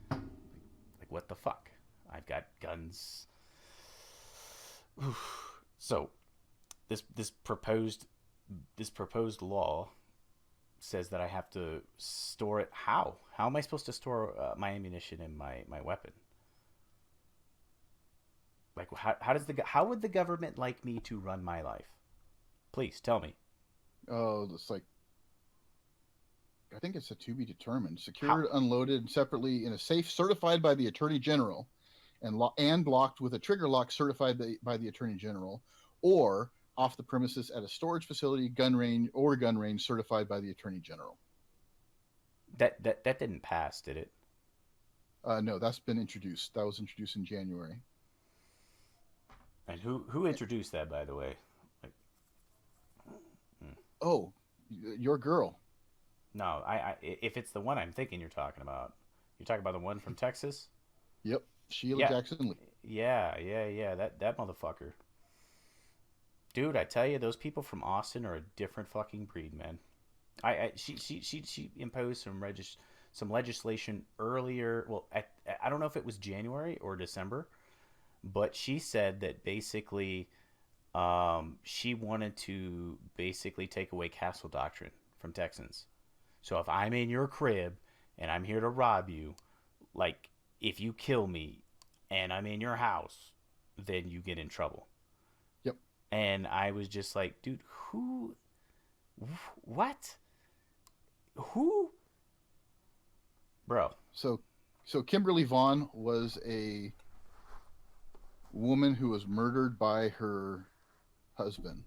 Like, what the fuck? I've got guns. Oof. So, this proposed law says that I have to store it. How? How am I supposed to store my ammunition and my weapon? Like, how would the government like me to run my life? Please tell me. Oh, it's like, I think it's a to be determined. How? Secured, unloaded separately in a safe certified by the Attorney General, and locked with a trigger lock certified by the Attorney General, or off the premises at a storage facility, gun range certified by the Attorney General. That didn't pass, did it? No, that's been introduced. That was introduced in January. And who introduced that, by the way? Like, Oh, your girl. no, if it's the one I'm thinking you're talking about the one from Texas. Yep, Sheila Yeah, Jackson Lee. yeah. That motherfucker, dude. I tell you, those people from Austin are a different fucking breed, man. She imposed some legislation earlier. Well, I don't know if it was January or December, but she said that basically, she wanted to basically take away castle doctrine from Texans. So if I'm in your crib and I'm here to rob you, like, if you kill me and I'm in your house, then you get in trouble. Yep. And I was just like, dude, who, what, who, bro? So Kimberly Vaughn was a woman who was murdered by her husband.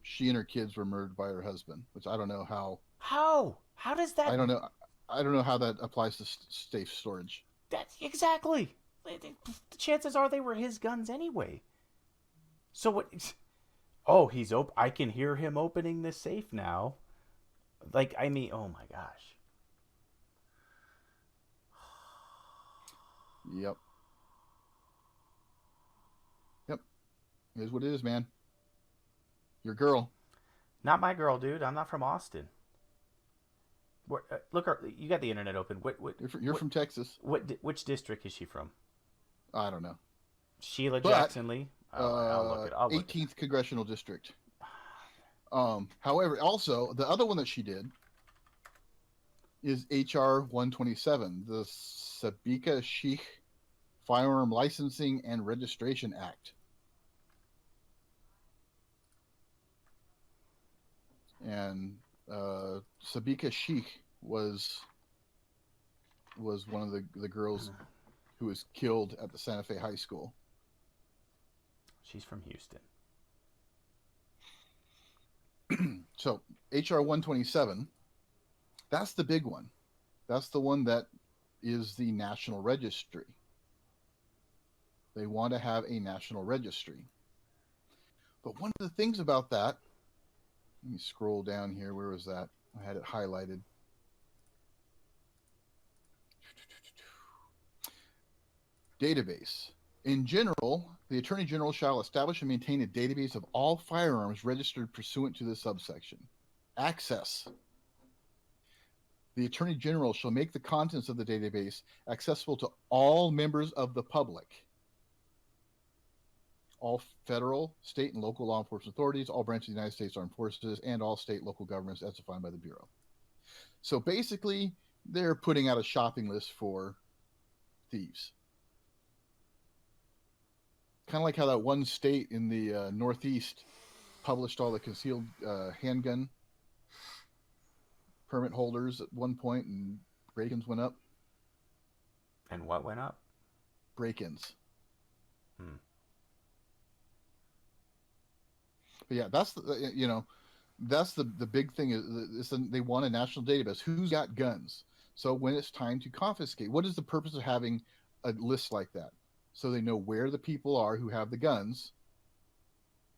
She and her kids were murdered by her husband, which I don't know how. How does that? I don't know. I don't know how that applies to safe storage. That's exactly. The chances are they were his guns anyway. So what? Oh, I can hear him opening this safe now. Like, I mean, oh my gosh. Yep. Yep. It is what it is, man. Your girl. Not my girl, dude. I'm not from Austin. Look, you got the internet open. You're from Texas. Which district is she from? I don't know. Sheila But, Jackson Lee. I'll look it. 18th Congressional District. However, also the other one that she did is HR 127, the Seppika Sheikh Firearm Licensing and Registration Act. And Seppika Sheikh was one of the girls who was killed at the Santa Fe High School. She's from Houston. So HR 127, that's the big one. That's the one that is the national registry. They want to have a national registry. But one of the things about that, let me scroll down here. Where was that? I had it highlighted. Database. In general, the Attorney General shall establish and maintain a database of all firearms registered pursuant to this subsection. Access. The Attorney General shall make the contents of the database accessible to all members of the public, all federal, state, and local law enforcement authorities, all branches of the United States Armed Forces, and all state and local governments as defined by the Bureau. So basically, they're putting out a shopping list for thieves. Kind of like how that one state in the Northeast published all the concealed handgun permit holders at one point, and break-ins went up. And what went up? Break-ins. But yeah, that's that's the big thing is they want a national database. Who's got guns? So when it's time to confiscate, what is the purpose of having a list like that? So they know where the people are who have the guns.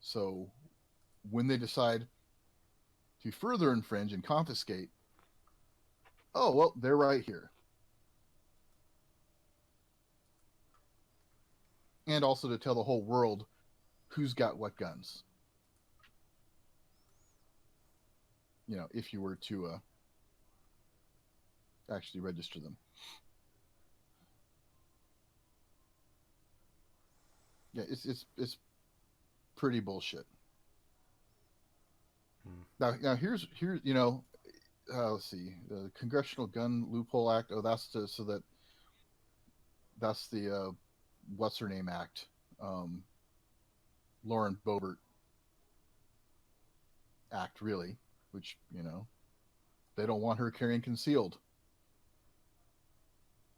So when they decide to further infringe and confiscate, oh, well, they're right here. And also to tell the whole world who's got what guns. if you were to actually register them. Yeah, it's pretty bullshit. Now here's let's see, the Congressional Gun Loophole Act. Oh, that's the what's her name act, um, Lauren Boebert act, really, which they don't want her carrying concealed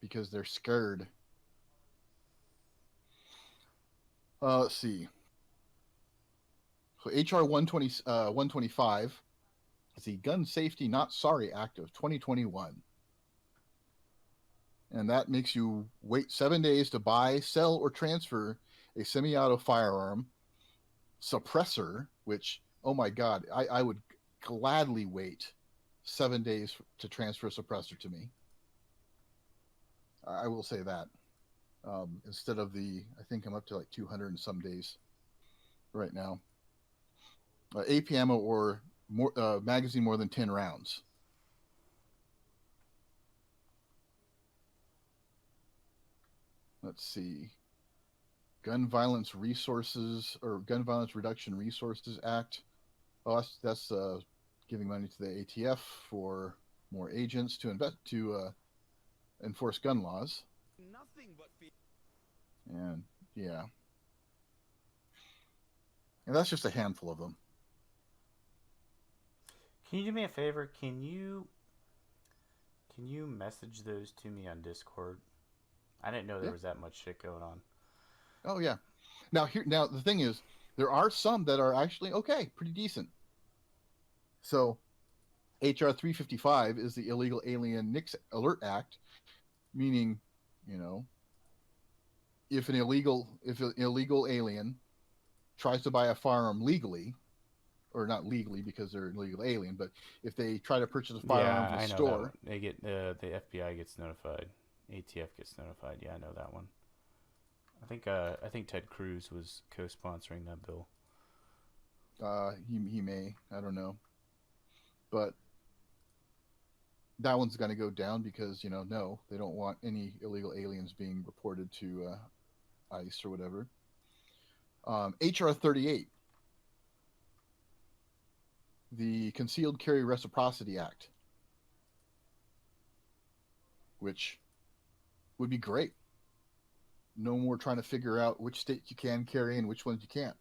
because they're scared. Let's see. So HR 125 is the Gun Safety Not Sorry Act of 2021. And that makes you wait 7 days to buy, sell, or transfer a semi-auto firearm, suppressor, which, oh my God, I would gladly wait 7 days to transfer a suppressor to me. I will say that. Instead of I think I'm up to like 200 and some days right now. AP ammo or more, magazine more than 10 rounds. Let's see. Gun Violence Resources or Gun Violence Reduction Resources Act. Oh, that's giving money to the ATF for more agents to enforce gun laws. Nothing but and yeah, and that's just a handful of them. Can you do me a favor? Can you message those to me on Discord? I didn't know there was that much shit going on. Oh yeah. Now the thing is, there are some that are actually okay, pretty decent. So, HR 355 is the Illegal Alien Nix Alert Act, meaning, if an illegal alien tries to buy a firearm legally, or not legally because they're an illegal alien, but if they try to purchase a firearm from a store, they get the FBI gets notified, ATF gets notified. Yeah, I know that one. I think Ted Cruz was co-sponsoring that bill. He may, I don't know, but that one's going to go down because no, they don't want any illegal aliens being reported to ICE or whatever. HR 38, the Concealed Carry Reciprocity Act, which would be great. No more trying to figure out which states you can carry and which ones you can't.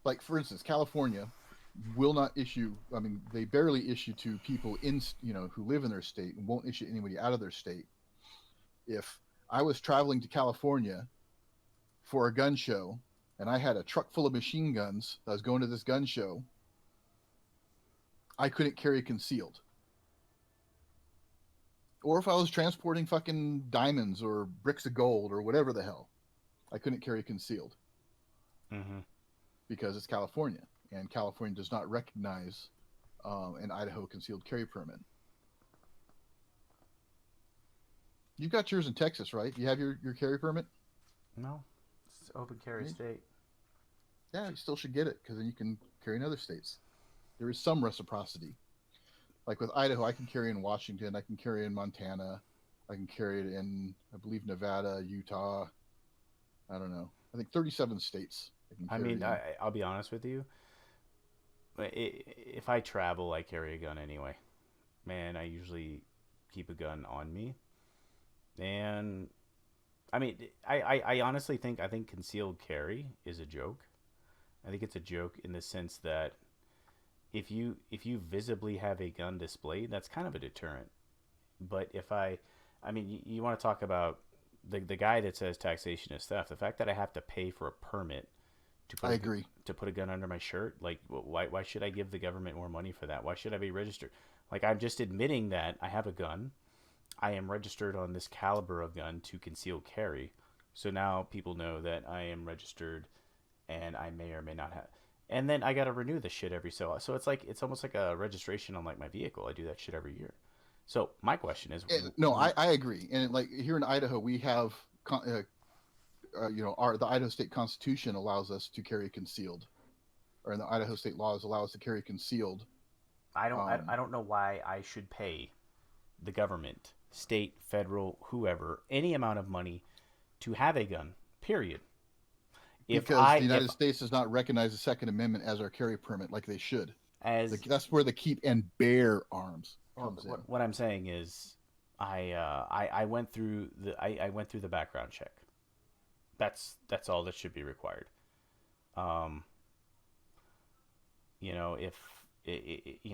Like, for instance, California will not issue, they barely issue to people who live in their state, and won't issue anybody out of their state. If I was traveling to California for a gun show and I had a truck full of machine guns that I was going to this gun show, I couldn't carry concealed. Or if I was transporting fucking diamonds or bricks of gold or whatever the hell, I couldn't carry concealed. Mm-hmm. Because it's California, and California does not recognize an Idaho concealed carry permit. You've got yours in Texas, right? You have your carry permit? No, it's open carry state. Yeah, you still should get it because then you can carry in other states. There is some reciprocity. Like with Idaho, I can carry in Washington, I can carry in Montana, I can carry it in, I believe, Nevada, Utah. I don't know. I think 37 states. I'll be honest with you. If I travel, I carry a gun anyway. Man, I usually keep a gun on me. And I honestly think concealed carry is a joke. I think it's a joke in the sense that if you visibly have a gun displayed, that's kind of a deterrent. But you want to talk about the guy that says taxation is theft. The fact that I have to pay for a permit to put a gun under my shirt, like why should I give the government more money for that? Why should I be registered? Like, I'm just admitting that I have a gun. I am registered on this caliber of gun to conceal carry. So now people know that I am registered and I may or may not have. And then I got to renew this shit every so. So it's almost like a registration on like my vehicle. I do that shit every year. So my question is, no, I agree. And like here in Idaho, we have the Idaho State Constitution allows us to carry concealed, or in the Idaho State laws allow us to carry concealed. I don't know why I should pay the government, state, federal, whoever, any amount of money to have a gun. Period. Because the United States does not recognize the Second Amendment as our carry permit like they should. That's where the keep and bear arms comes in. What I'm saying is, I went through the background check. That's all that should be required. If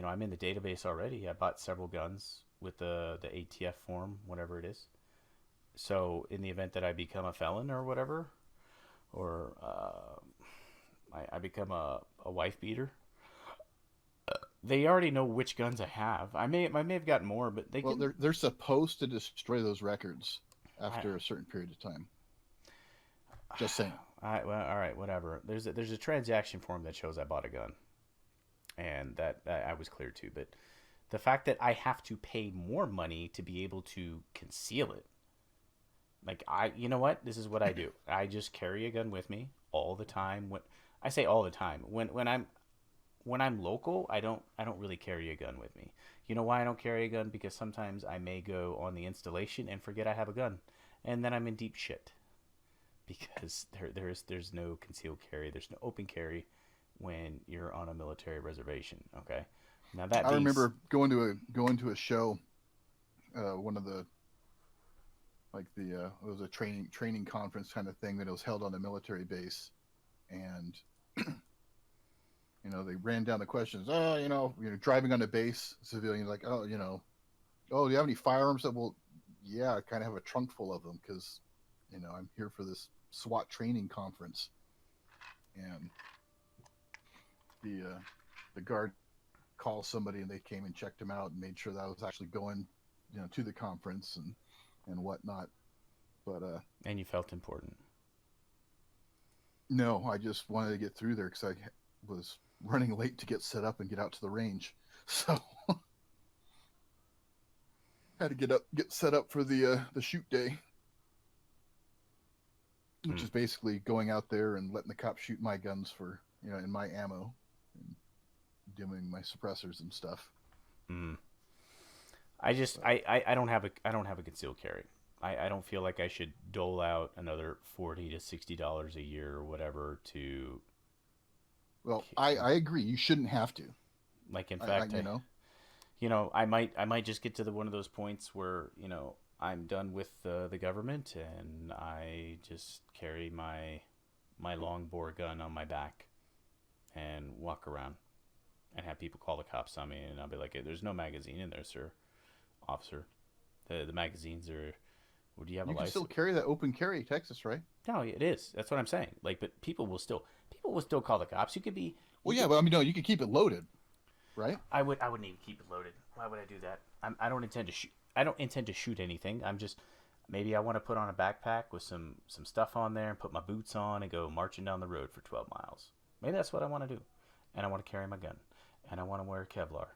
I'm in the database already. I bought several guns with the ATF form, whatever it is. So in the event that I become a felon or whatever, or I become a wife beater, they already know which guns I have. I may have gotten more, but they're supposed to destroy those records after a certain period of time. Just saying. All right, whatever. There's a transaction form that shows I bought a gun, and that I was clear to. But the fact that I have to pay more money to be able to conceal it, like you know what? This is what I do. I just carry a gun with me all the time. When I say all the time, when I'm local, I don't really carry a gun with me. You know why I don't carry a gun? Because sometimes I may go on the installation and forget I have a gun, and then I'm in deep shit. Because there's no concealed carry, there's no open carry when you're on a military reservation. Okay, now I remember going to a show, one of the it was a training conference kind of thing that was held on a military base, and they ran down the questions. Driving on the base, civilian, like, do you have any firearms? Well, yeah, I kind of have a trunk full of them because I'm here for this SWAT training conference. And the guard called somebody, and they came and checked him out and made sure that I was actually going to the conference and whatnot. But and you felt important? No, I just wanted to get through there because I was running late to get set up and get out to the range, so had to get set up for the shoot day, which is basically going out there and letting the cops shoot my guns for and my ammo, and doing my suppressors and stuff. I don't have a concealed carry. I don't feel like I should dole out another $40 to $60 a year or whatever to. Well, I agree. You shouldn't have to. Like, in fact, I might just get to one of those points where I'm done with the government, and I just carry my long bore gun on my back and walk around and have people call the cops on me, and I'll be like, hey, there's no magazine in there, sir, officer. The magazines are. Would you have a license? You can still carry that open carry, Texas, right? No, it is. That's what I'm saying. Like, but people will still call the cops. You could be. Well, yeah, but no, you could keep it loaded, right? I wouldn't even keep it loaded. Why would I do that? I don't intend to shoot. I don't intend to shoot anything. I'm just, maybe I want to put on a backpack with some stuff on there and put my boots on and go marching down the road for 12 miles. Maybe that's what I want to do. And I want to carry my gun. And I want to wear Kevlar.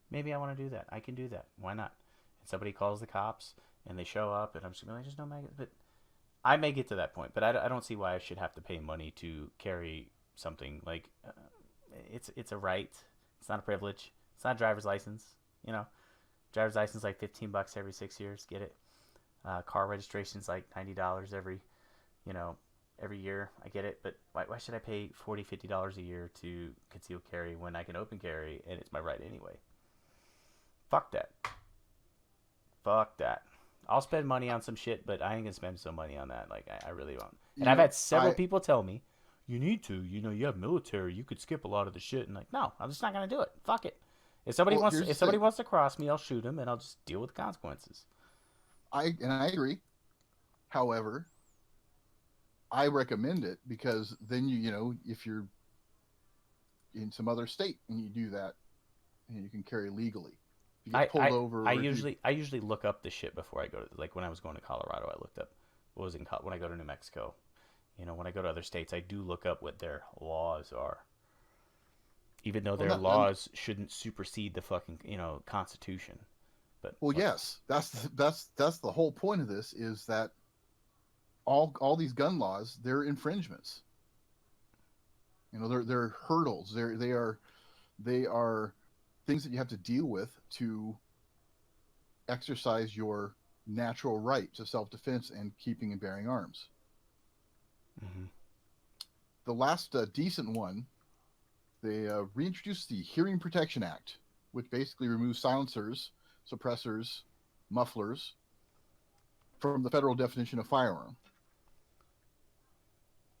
Maybe I want to do that. I can do that. Why not? And somebody calls the cops and they show up, and I'm just going to be like, there's no magazine. But I may get to that point, but I don't see why I should have to pay money to carry something. Like, it's a right. It's not a privilege. It's not a driver's license. Driver's license like $15 every 6 years. Get it. Car registration's like $90 every year. I get it, but why should I pay $40, $50 a year to conceal carry when I can open carry and it's my right anyway? Fuck that. I'll spend money on some shit, but I ain't gonna spend some money on that. Like, I really won't. And I've had several people tell me, you need to. You have military. You could skip a lot of the shit. And like, no, I'm just not gonna do it. Fuck it. If somebody wants to cross me, I'll shoot him, and I'll just deal with the consequences. I agree. However, I recommend it because then if you're in some other state and you do that, you can carry legally. If you get pulled over. I usually look up the shit before I go to, like, when I was going to Colorado, I looked up when I go to New Mexico. When I go to other states, I do look up what their laws are. Even though their laws shouldn't supersede the fucking Constitution. But yes, that's the whole point of this, is that all these gun laws, they're infringements. You know, they're hurdles. They are things that you have to deal with to exercise your natural right to self-defense and keeping and bearing arms. Mm-hmm. The last decent one, they reintroduced the Hearing Protection Act, which basically removes silencers, suppressors, mufflers from the federal definition of firearm.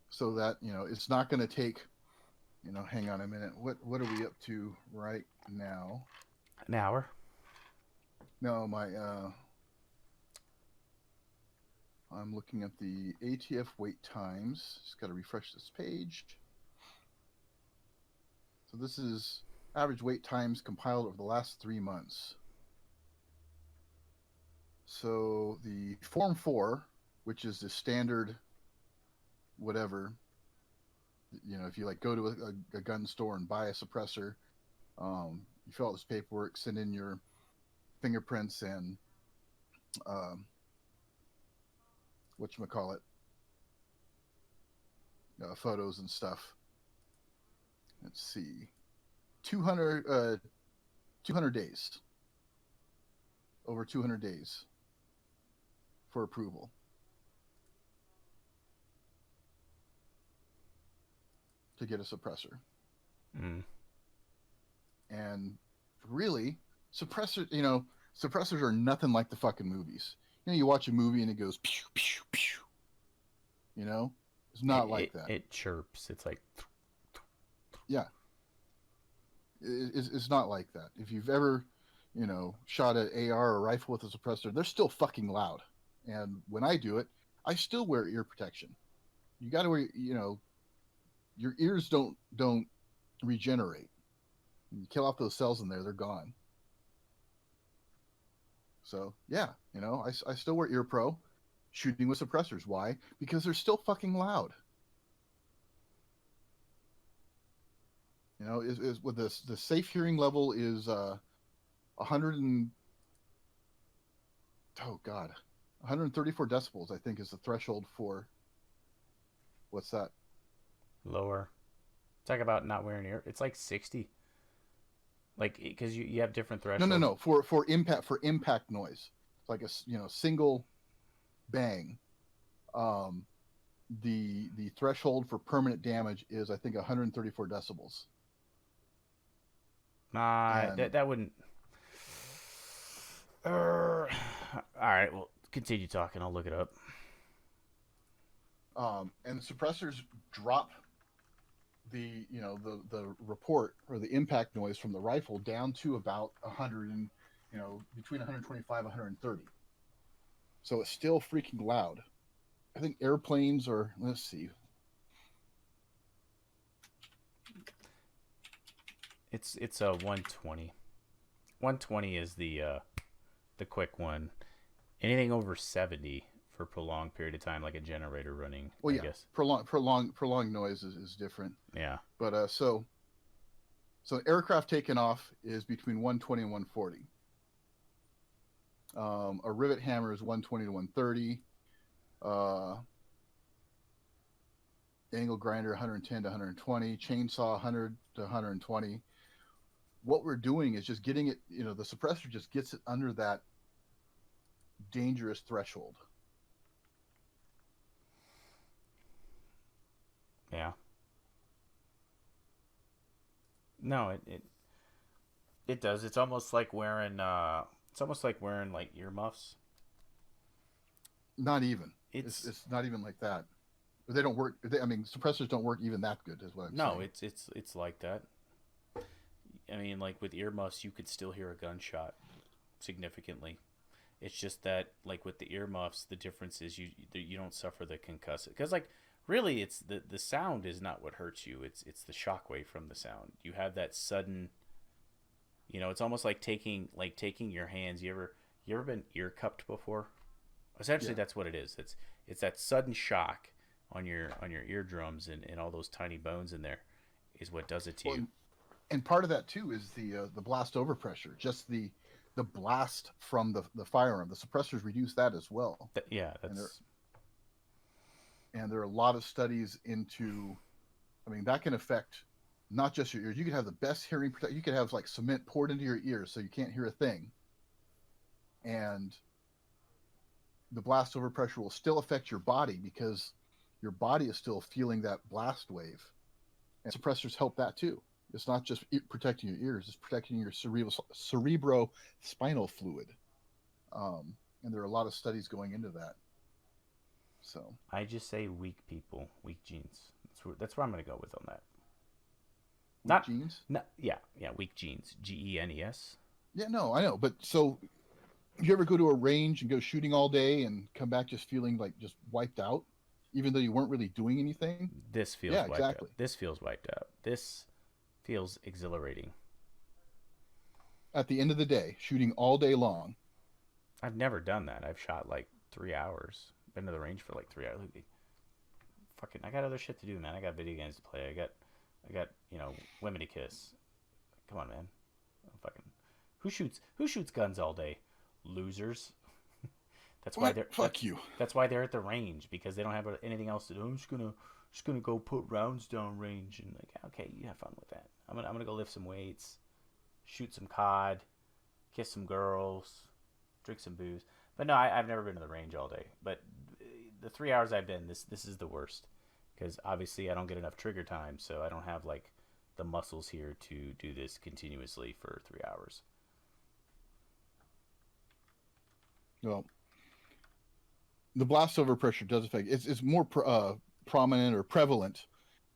So that, you know, it's not going to take, you know, hang on a minute. What are we up to right now? An hour. No, I'm looking at the ATF wait times. Just got to refresh this page. So this is average wait times compiled over the last 3 months. So the Form 4, which is the standard whatever, you know, if you like go to a gun store and buy a suppressor, you fill out this paperwork, send in your fingerprints and whatchamacallit, photos and stuff. Let's see, 200 days, over 200 days for approval. To get a suppressor. Mm. And really, suppressors are nothing like the fucking movies. You know, you watch a movie and it goes pew, pew, pew. You know? It's not like that. It chirps. It's like... Yeah. It's not like that. If you've ever, you know, shot an AR or a rifle with a suppressor, they're still fucking loud. And when I do it, I still wear ear protection. You got to wear, you know, your ears don't regenerate. You kill off those cells in there, they're gone. So yeah, you know, I still wear ear pro shooting with suppressors. Why? Because they're still fucking loud. You know, is with this, the safe hearing level is 100 and, oh god, 134 decibels I think is the threshold for, what's that? Lower. Talk about not wearing ear. It's like 60. Like, because you have different thresholds. No. For impact noise, it's like a, you know, single bang. The threshold for permanent damage is, I think, 134 decibels. Nah, that wouldn't. All right, well, continue talking. I'll look it up. And the suppressors drop the, you know, the report or the impact noise from the rifle down to about 100 and, you know, between 125 130. So it's still freaking loud. I think airplanes are, let's see. It's a 120. 120 is the quick one. Anything over 70 for prolonged period of time, like a generator running. Well, I yeah, guess. prolonged noise is different. Yeah. But so aircraft taking off is between 120 and 140. A rivet hammer is 120 to 130. Angle grinder 110 to 120. Chainsaw 100 to 120. What we're doing is just getting it, you know, the suppressor just gets it under that dangerous threshold. Yeah. No, it does. It's almost like wearing like earmuffs. Not even. It's not even like that. They don't work. I mean, suppressors don't work even that good, is what I'm saying. No, it's like that. I mean, like with earmuffs, you could still hear a gunshot significantly. It's just that, like with the earmuffs, the difference is you don't suffer the concussive. Because like really, it's the sound is not what hurts you. It's the shockwave from the sound. You have that sudden. You know, it's almost like taking your hands. You ever been ear cupped before? Essentially, that's what it is. It's that sudden shock on your eardrums and all those tiny bones in there is what does it to you. And part of that too is the blast overpressure, just the blast from the firearm. The suppressors reduce that as well. Yeah, that's And there are a lot of studies into, I mean, that can affect not just your ears. You could have the best hearing protection. You could have like cement poured into your ears so you can't hear a thing. And the blast overpressure will still affect your body because your body is still feeling that blast wave. And suppressors help that too. It's not just protecting your ears, it's protecting your cerebrospinal fluid. And there are a lot of studies going into that. So I just say weak people, weak genes. That's where I'm going to go with on that. weak genes? Yeah, weak genes. GENES. Yeah, no, I know. But so you ever go to a range and go shooting all day and come back just feeling like just wiped out, even though you weren't really doing anything? This feels Yeah, wiped exactly. out. This feels wiped out. This feels exhilarating. At the end of the day, shooting all day long. I've never done that. I've shot like 3 hours. Been to the range for like 3 hours. Fucking, I got other shit to do, man. I got video games to play. I got women to kiss. Come on, man. Fucking, who shoots guns all day? Losers. That's What? why they're Fuck you. That's why they're at the range, because they don't have anything else to do. I'm just gonna go put rounds down range, and like, okay, you have fun with that. I'm gonna go lift some weights, shoot some cod, kiss some girls, drink some booze. But no, I've never been to the range all day. But the 3 hours I've been, this is the worst, because obviously I don't get enough trigger time, so I don't have like the muscles here to do this continuously for 3 hours. Well, the blast overpressure does affect. It's more prominent or prevalent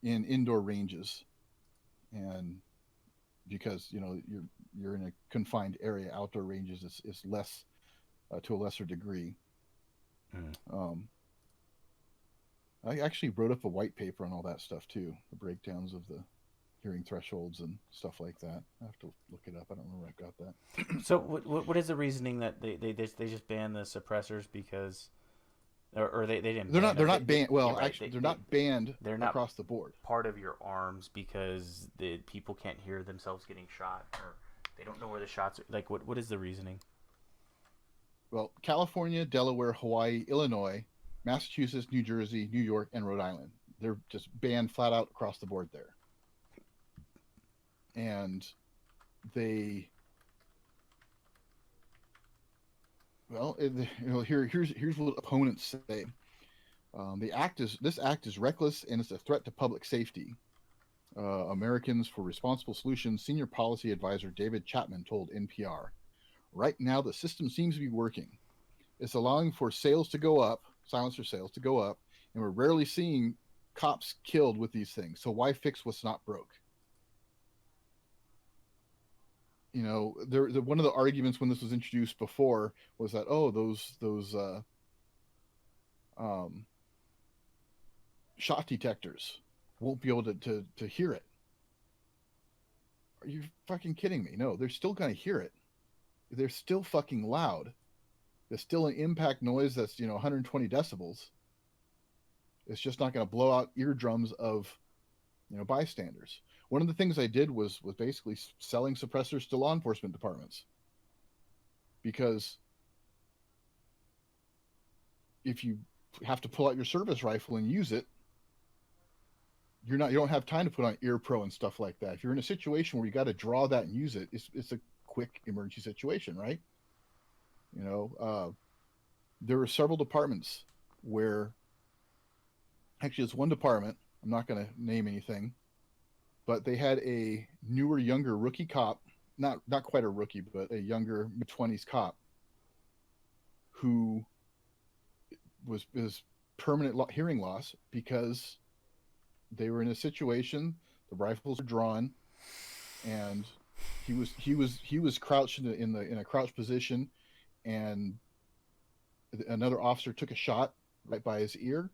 in indoor ranges, and because you're in a confined area, outdoor ranges is less to a lesser degree. I actually wrote up a white paper on all that stuff too, the breakdowns of the hearing thresholds and stuff like that. I have to look it up. I don't remember where I got that. So what is the reasoning that they just banned the suppressors because, or they didn't? They're not banned. Well, right, actually, they're not banned. They're not across the board. Part of your arms because the people can't hear themselves getting shot, or they don't know where the shots are. Like, what is the reasoning? Well, California, Delaware, Hawaii, Illinois, Massachusetts, New Jersey, New York, and Rhode Island. They're just banned flat out across the board there. And here's what opponents say. This act is reckless and it's a threat to public safety. Americans for Responsible Solutions senior policy advisor David Chapman told NPR. Right now, the system seems to be working. It's allowing for sales to go up, silencer sales to go up, and we're rarely seeing cops killed with these things. So why fix what's not broke? One of the arguments when this was introduced before was that those shot detectors won't be able to hear it. Are you fucking kidding me? No, they're still going to hear it. They're still fucking loud. There's still an impact noise that's 120 decibels. It's just not going to blow out eardrums of bystanders. One of the things I did was basically selling suppressors to law enforcement departments, because if you have to pull out your service rifle and use it, you don't have time to put on ear pro and stuff like that. If you're in a situation where you got to draw that and use it, it's a quick emergency situation, right? There were several departments where, actually, it's one department. I'm not going to name anything, but they had a newer, younger rookie cop, not quite a rookie, but a younger mid-20s cop who was permanent hearing loss because they were in a situation, the rifles were drawn, and he was crouched in a crouched position, and another officer took a shot right by his ear,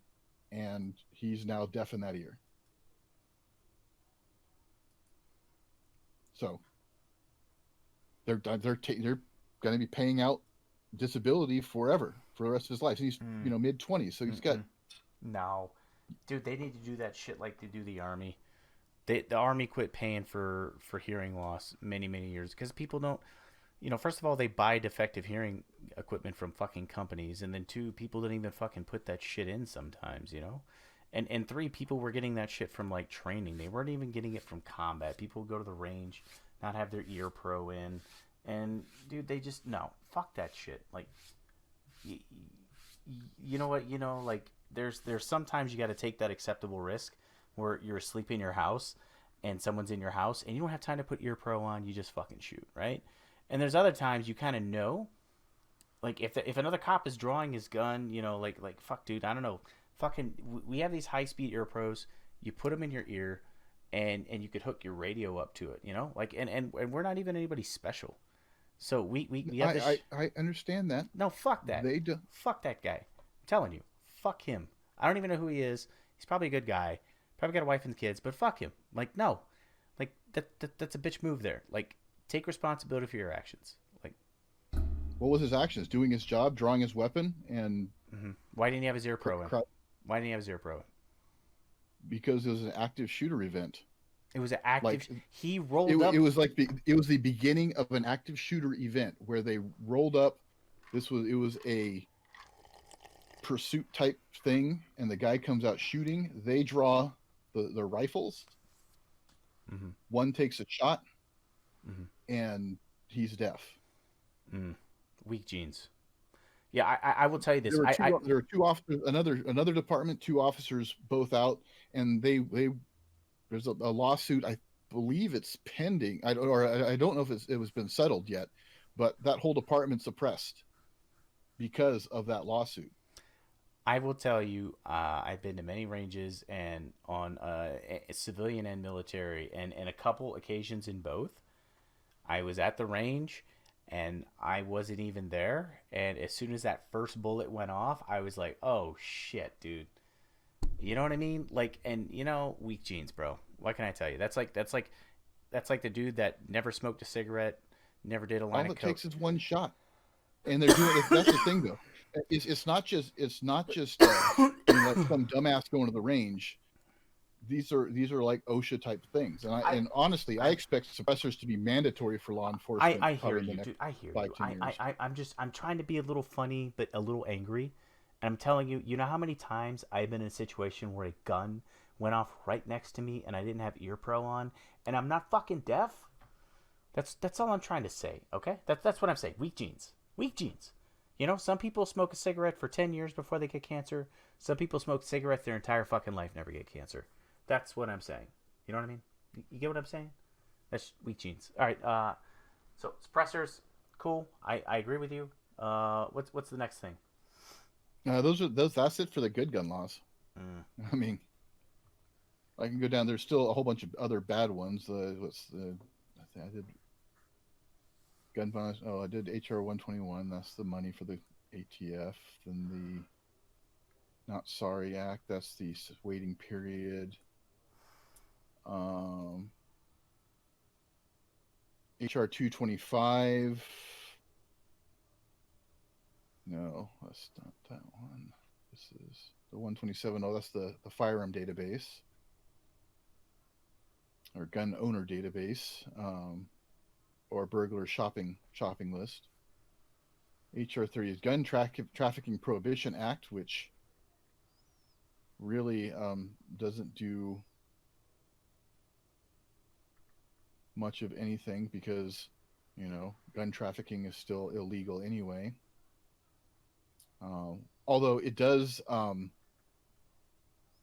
and he's now deaf in that ear. So they're going to be paying out disability forever for the rest of his life. He's mid-20s, so he's got. No, dude, they need to do that shit like they do the Army. The Army quit paying for hearing loss many years because people don't. first of all, they buy defective hearing equipment from fucking companies, and then two, people didn't even fucking put that shit in sometimes. And three, people were getting that shit from like training. They weren't even getting it from combat. People would go to the range, not have their ear pro in, and dude, they just no, fuck that shit. Like, y- you know what? Like there's sometimes you got to take that acceptable risk where you're asleep in your house and someone's in your house and you don't have time to put ear pro on. You just fucking shoot, right? And there's other times you kind of know, like if another cop is drawing his gun, like fuck, dude, I don't know, fucking, we have these high speed ear pros. You put them in your ear, and you could hook your radio up to it. Like and we're not even anybody special. So we have this. I understand that. No, fuck that. They do. Fuck that guy. I'm telling you, fuck him. I don't even know who he is. He's probably a good guy. Probably got a wife and kids, but fuck him. Like no, like that's a bitch move there. Like take responsibility for your actions. Like What was his actions? Doing his job, drawing his weapon, and why didn't he have his ear pro in? Why didn't he have his ear pro in? because it was an active shooter event. It was an active. Like, he rolled up. It was like it was the beginning of an active shooter event where they rolled up. It was a pursuit type thing, and the guy comes out shooting. They draw the rifles. Mm-hmm. One takes a shot, Mm-hmm. and he's deaf. Weak genes. Yeah, I will tell you this. There were two officers, another department, two officers, both out, and they there's a lawsuit. I believe it's pending. I don't know if it was been settled yet, but that whole department suppressed because of that lawsuit. I will tell you, I've been to many ranges and on civilian and military, and a couple occasions in both. I was at the range, and I wasn't even there. And as soon as that first bullet went off, I was like, "Oh shit, dude." You know what I mean? Like, and weak genes, bro. What can I tell you? That's like the dude that never smoked a cigarette, never did a line All of it coke. takes is one shot, and they're doing it. That's the thing, though. It's not just like some dumbass going to the range. These are like OSHA type things, and honestly, I expect suppressors to be mandatory for law enforcement. I hear you, dude. I hear you. I'm trying to be a little funny, but a little angry. And I'm telling you, you know how many times I've been in a situation where a gun went off right next to me and I didn't have ear pro on, and I'm not fucking deaf. That's all I'm trying to say. Okay, that's what I'm saying. Weak genes. Weak genes. Some people smoke a cigarette for 10 years before they get cancer. Some people smoke cigarettes their entire fucking life, never get cancer. That's what I'm saying. You know what I mean? You get what I'm saying? That's weak genes. All right. So suppressors, cool. I agree with you. What's the next thing? That's it for the good gun laws. I mean, I can go down. There's still a whole bunch of other bad ones. I did gun violence. Oh, I did HR 121. That's the money for the ATF. Then the Not Sorry Act. That's the waiting period. HR 225. No, that's not that one. This is the 127. Oh, that's the Firearm database or gun owner database, or burglar shopping list. HR 30 is Gun Trafficking Prohibition Act, which really doesn't do much of anything because gun trafficking is still illegal anyway. Although it does,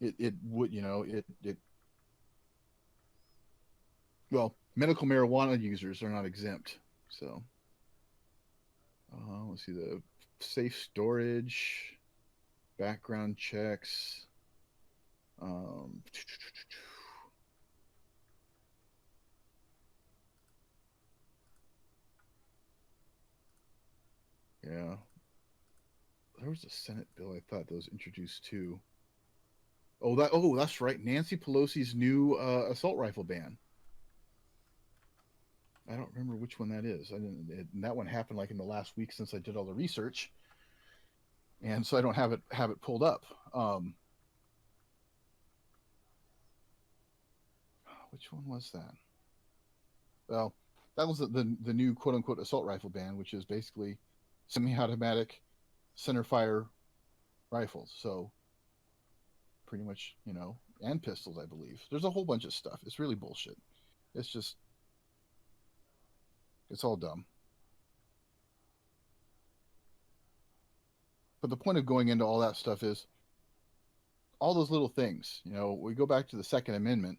it would, well, medical marijuana users are not exempt. So, let's see, the safe storage, background checks. Yeah. There was a Senate bill I thought that was introduced too. Oh, that's right. Nancy Pelosi's new assault rifle ban. I don't remember which one that is. That one happened like in the last week since I did all the research, and so I don't have it pulled up. Which one was that? Well, that was the new quote unquote assault rifle ban, which is basically semi-automatic center fire rifles. So pretty much, and pistols, I believe. There's a whole bunch of stuff. It's really bullshit. It's all dumb. But the point of going into all that stuff is all those little things. We go back to the Second Amendment.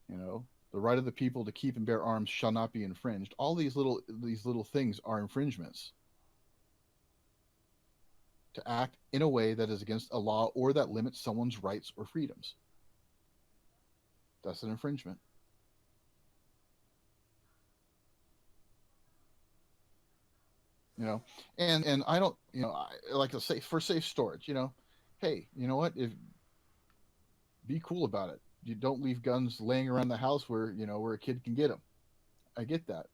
The right of the people to keep and bear arms shall not be infringed. All these little things are infringements. To act in a way that is against a law or that limits someone's rights or freedoms. That's an infringement. And I don't, I like to say for safe storage, hey, you know what? Be cool about it. You don't leave guns laying around the house where a kid can get them. I get that,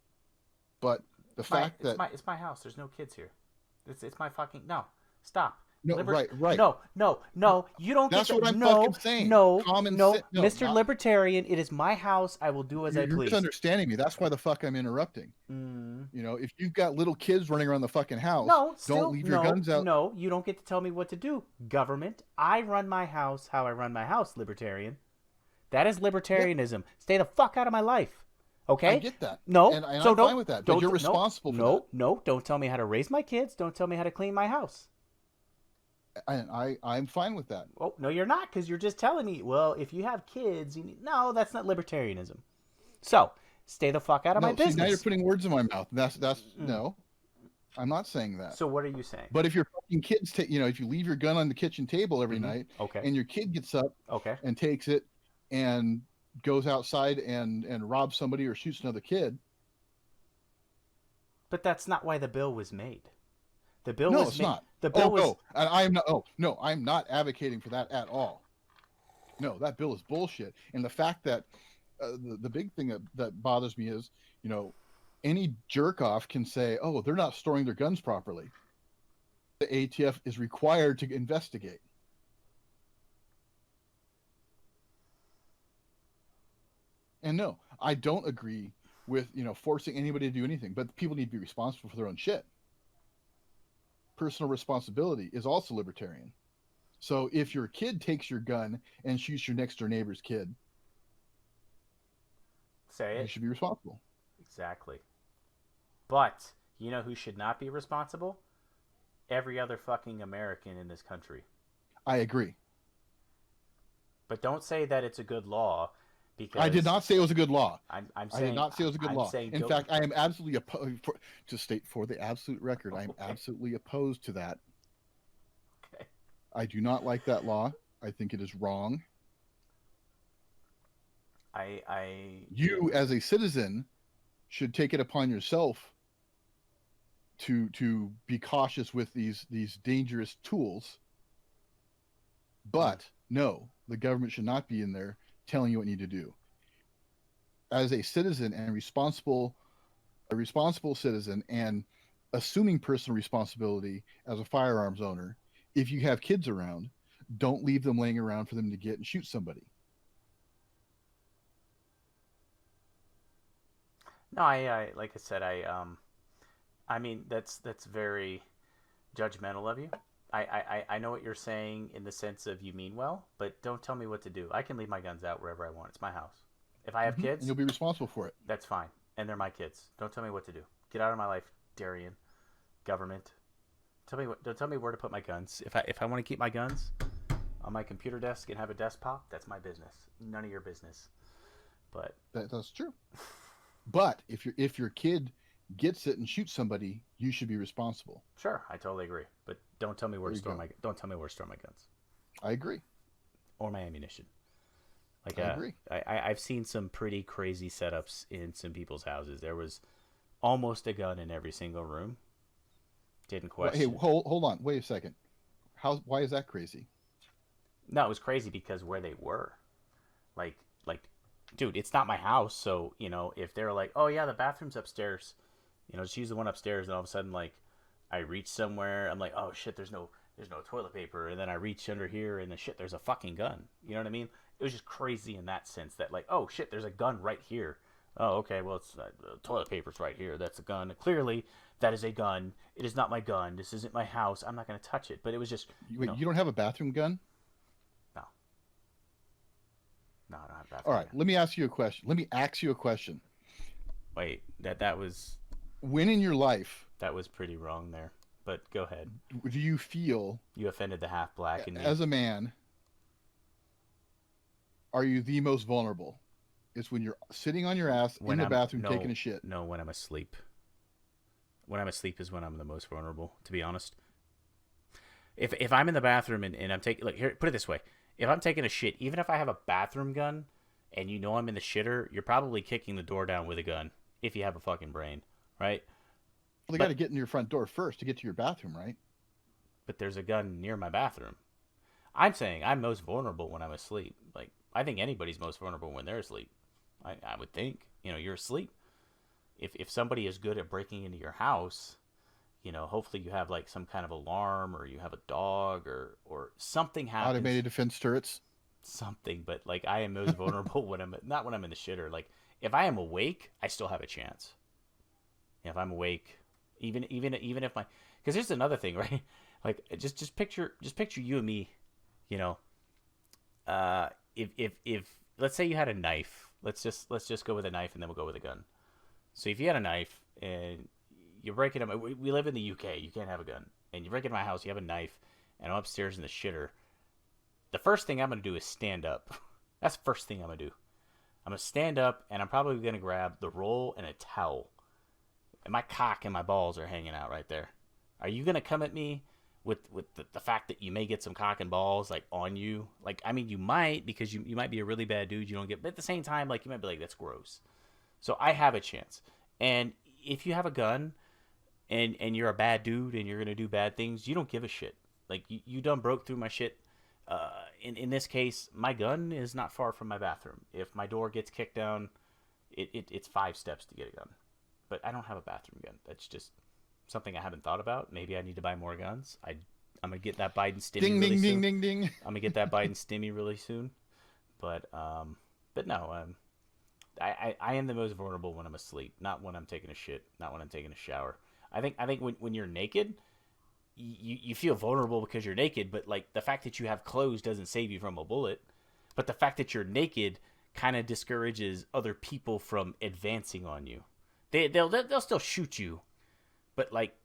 but it's my house. There's no kids here. It's my fucking no. Stop. No, right. No. You don't. That's get what I'm no, fucking saying. No, Sense, Mr. Libertarian. It is my house. I will do as I please. You're misunderstanding me. That's why the fuck I'm interrupting. If you've got little kids running around the fucking house, don't leave your guns out. No, you don't get to tell me what to do. Government. I run my house how I run my house. Libertarian. That is libertarianism. Yeah. Stay the fuck out of my life. Okay? I get that. No, and I'm fine with that. But you're responsible for that. No, don't tell me how to raise my kids. Don't tell me how to clean my house. I'm fine with that. Oh, no, you're not, because you're just telling me, well, if you have kids, no, that's not libertarianism. So, stay the fuck out of my business. Now you're putting words in my mouth. No, I'm not saying that. So what are you saying? But if your fucking kids, if you leave your gun on the kitchen table every night, okay, and your kid gets up, okay, and takes it and goes outside and robs somebody or shoots another kid. But that's not why the bill was made. The bill no, was it's not. The bill was. No, I'm not. Oh no, I'm not advocating for that at all. No, that bill is bullshit. And the fact that the big thing that bothers me is, any jerk off can say, "Oh, they're not storing their guns properly." The ATF is required to investigate. And no, I don't agree with forcing anybody to do anything, but people need to be responsible for their own shit. Personal responsibility is also libertarian. So if your kid takes your gun and shoots your next door neighbor's kid, you should be responsible. Exactly. But you know who should not be responsible? Every other fucking American in this country. I agree. But don't say that it's a good law. Because I did not say it was a good law. I did not say it was a good law. In fact, I am absolutely opposed. To state for the absolute record, I am absolutely opposed to that. Okay. I do not like that law. I think it is wrong. You, as a citizen, should take it upon yourself to be cautious with these dangerous tools. But no, the government should not be in there telling you what you need to do. As a citizen and a responsible citizen and assuming personal responsibility as a firearms owner, if you have kids around, don't leave them laying around for them to get and shoot somebody. No, I like I said, I mean that's very judgmental of you. I know what you're saying in the sense of you mean well, but don't tell me what to do. I can leave my guns out wherever I want. It's my house. If I have kids, and you'll be responsible for it. That's fine, and they're my kids. Don't tell me what to do. Get out of my life, Darian. Government. Don't tell me where to put my guns. If I want to keep my guns on my computer desk and have a desktop, that's my business. None of your business. But that's true. But if your kid gets it and shoots somebody, you should be responsible. Sure, I totally agree. But don't tell me where to store my guns. I agree. Or my ammunition. I agree. I've seen some pretty crazy setups in some people's houses. There was almost a gun in every single room. Didn't question. Hey, hold on. Wait a second. Why is that crazy? No, it was crazy because where they were. Like, dude, it's not my house. So, if they're like, oh yeah, the bathroom's upstairs, just use the one upstairs. And all of a sudden, like, I reach somewhere. I'm like, oh shit, there's no toilet paper. And then I reach under here and shit, there's a fucking gun. You know what I mean? It was just crazy in that sense that like, oh shit, there's a gun right here. Oh, okay. Well, it's the toilet paper's right here. That's a gun. Clearly, that is a gun. It is not my gun. This isn't my house. I'm not going to touch it. But it was just, Wait, you don't have a bathroom gun? no, no, I don't have a All bathroom right, gun. let me ask you a question. Let me ask you a question. Wait, that was When in your life pretty wrong there. But go ahead. do you feel, You offended the half black in me. as a man, are you the most vulnerable? It's when you're sitting on your ass in When the I'm bathroom no, taking a shit. no, when I'm asleep. When I'm asleep is when I'm the most vulnerable, to be honest. If I'm in the bathroom and I'm taking, like, here, put it this way: if I'm taking a shit, even if I have a bathroom gun, and you know I'm in the shitter, you're probably kicking the door down with a gun if you have a fucking brain, right? Well, they got But to get in your front door first to get to your bathroom, right? but there's a gun near my bathroom. I'm saying I'm most vulnerable when I'm asleep. Like, I think anybody's most vulnerable when they're asleep. I would think. You're asleep. If somebody is good at breaking into your house, hopefully you have like some kind of alarm, or you have a dog, or something happens. Automated defense turrets. Something, but like I am most vulnerable when I'm not when I'm in the shitter. Like, if I am awake, I still have a chance. If I'm awake, even if my, because here's another thing, right? Like, just picture you and me, you know. If let's say you had a knife, let's just go with a knife, and then we'll go with a gun. So if you had a knife and you're breaking up, we live in the UK, you can't have a gun, and you break into my house, you have a knife, and I'm upstairs in the shitter. The first thing I'm gonna do is stand up. That's the first thing I'm gonna do. I'm gonna stand up, and I'm probably gonna grab the roll and a towel. And my cock and my balls are hanging out right there. Are you gonna come at me with the fact that you may get some cock and balls like on you? Like, I mean, you might, because you might be a really bad dude. You don't get, but at the same time, like, you might be like, that's gross. So I have a chance. And if you have a gun and you're a bad dude and you're gonna do bad things, you don't give a shit. Like, you done broke through my shit. In this case, my gun is not far from my bathroom. If my door gets kicked down, it's 5 steps to get a gun. But I don't have a bathroom gun. That's just something I haven't thought about. Maybe I need to buy more guns. I'm gonna get that Biden stimmy Ding, really ding, soon. ding, ding, ding. I'm gonna get that Biden stimmy really soon. But no, I am the most vulnerable when I'm asleep, not when I'm taking a shit, not when I'm taking a shower. I think when you're naked, you feel vulnerable because you're naked, but like the fact that you have clothes doesn't save you from a bullet. But the fact that you're naked kind of discourages other people from advancing on you. They'll still shoot you, but like,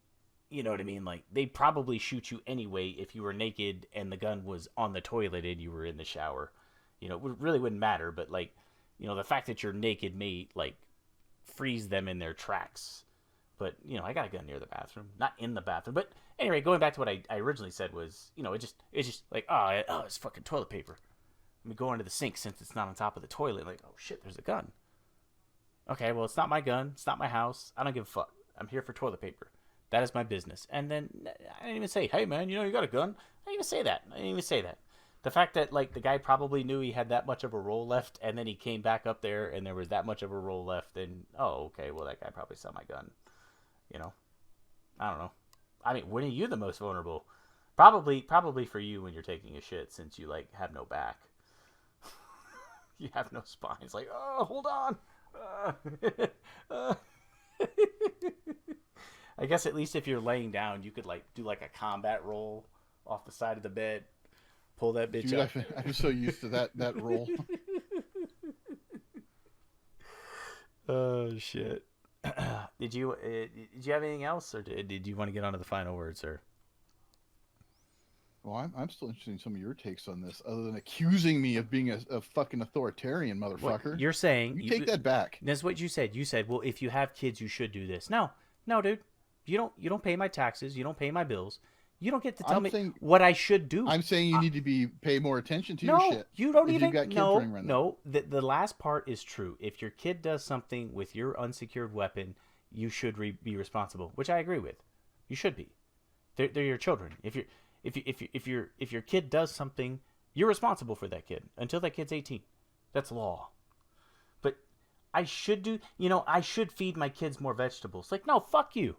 you know what I mean? Like, they'd probably shoot you anyway if you were naked and the gun was on the toilet and you were in the shower. It really wouldn't matter, but like, the fact that you're naked may like freeze them in their tracks. But I got a gun near the bathroom, not in the bathroom. But anyway, going back to what I originally said was, it's just like, it's fucking toilet paper. Let me go under the sink since it's not on top of the toilet. Like, oh shit, there's a gun. Okay, well, it's not my gun. It's not my house. I don't give a fuck. I'm here for toilet paper. That is my business. And then I didn't even say, hey, man, you got a gun? I didn't even say that. The fact that, like, the guy probably knew he had that much of a roll left, and then he came back up there and there was that much of a roll left, and, oh, okay, well, that guy probably saw my gun. I don't know. I mean, when are you the most vulnerable? Probably for you when you're taking a shit, since you, like, have no back. You have no spine. It's like, oh, hold on. I guess at least if you're laying down, you could like do like a combat roll off the side of the bed, pull that bitch Dude, up. I'm so used to that roll. Oh shit! Did you have anything else, or did you want to get on to the final words, sir? Well, I'm still interested in some of your takes on this, other than accusing me of being a fucking authoritarian, What motherfucker. you're saying? You take that back. That's what you said. You said, well, if you have kids, you should do this. No, dude. You don't pay my taxes. You don't pay my bills. You don't get to tell me what I should do. I'm saying you need to pay more attention to your shit. You don't if even. You've got kids No, running around no. The last part is true. If your kid does something with your unsecured weapon, you should be responsible, which I agree with. You should be. They're your children. If your kid does something, you're responsible for that kid until that kid's 18. That's law. But I should feed my kids more vegetables. Like, no, fuck you.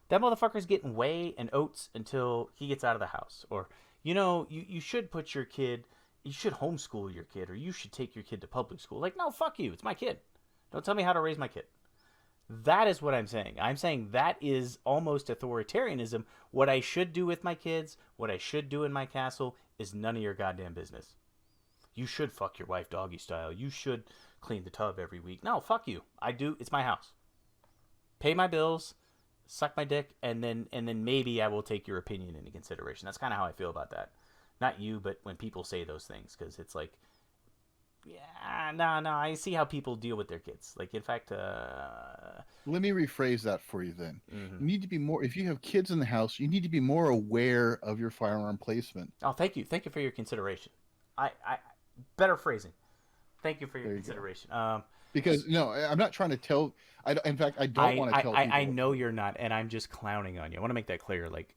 That motherfucker's getting whey and oats until he gets out of the house. Or, you should you should homeschool your kid, or you should take your kid to public school. Like, no, fuck you. It's my kid. Don't tell me how to raise my kid. That is what I'm saying. I'm saying that is almost authoritarianism. What I should do with my kids, what I should do in my castle, is none of your goddamn business. You should fuck your wife doggy style. You should clean the tub every week. No, fuck you. I do. It's my house. Pay my bills, suck my dick, and then maybe I will take your opinion into consideration. That's kind of how I feel about that. Not you, but when people say those things, because it's like, yeah, no, I see how people deal with their kids. Like, in fact, let me rephrase that for you then. Mm-hmm. You need to be more, if you have kids in the house, you need to be more aware of your firearm placement. Oh, thank you for your consideration. I better phrasing. Thank you for your consideration. Because no, I'm not trying to tell. In fact, I don't want to tell people. I know you're not, and I'm just clowning on you. I want to make that clear. Like,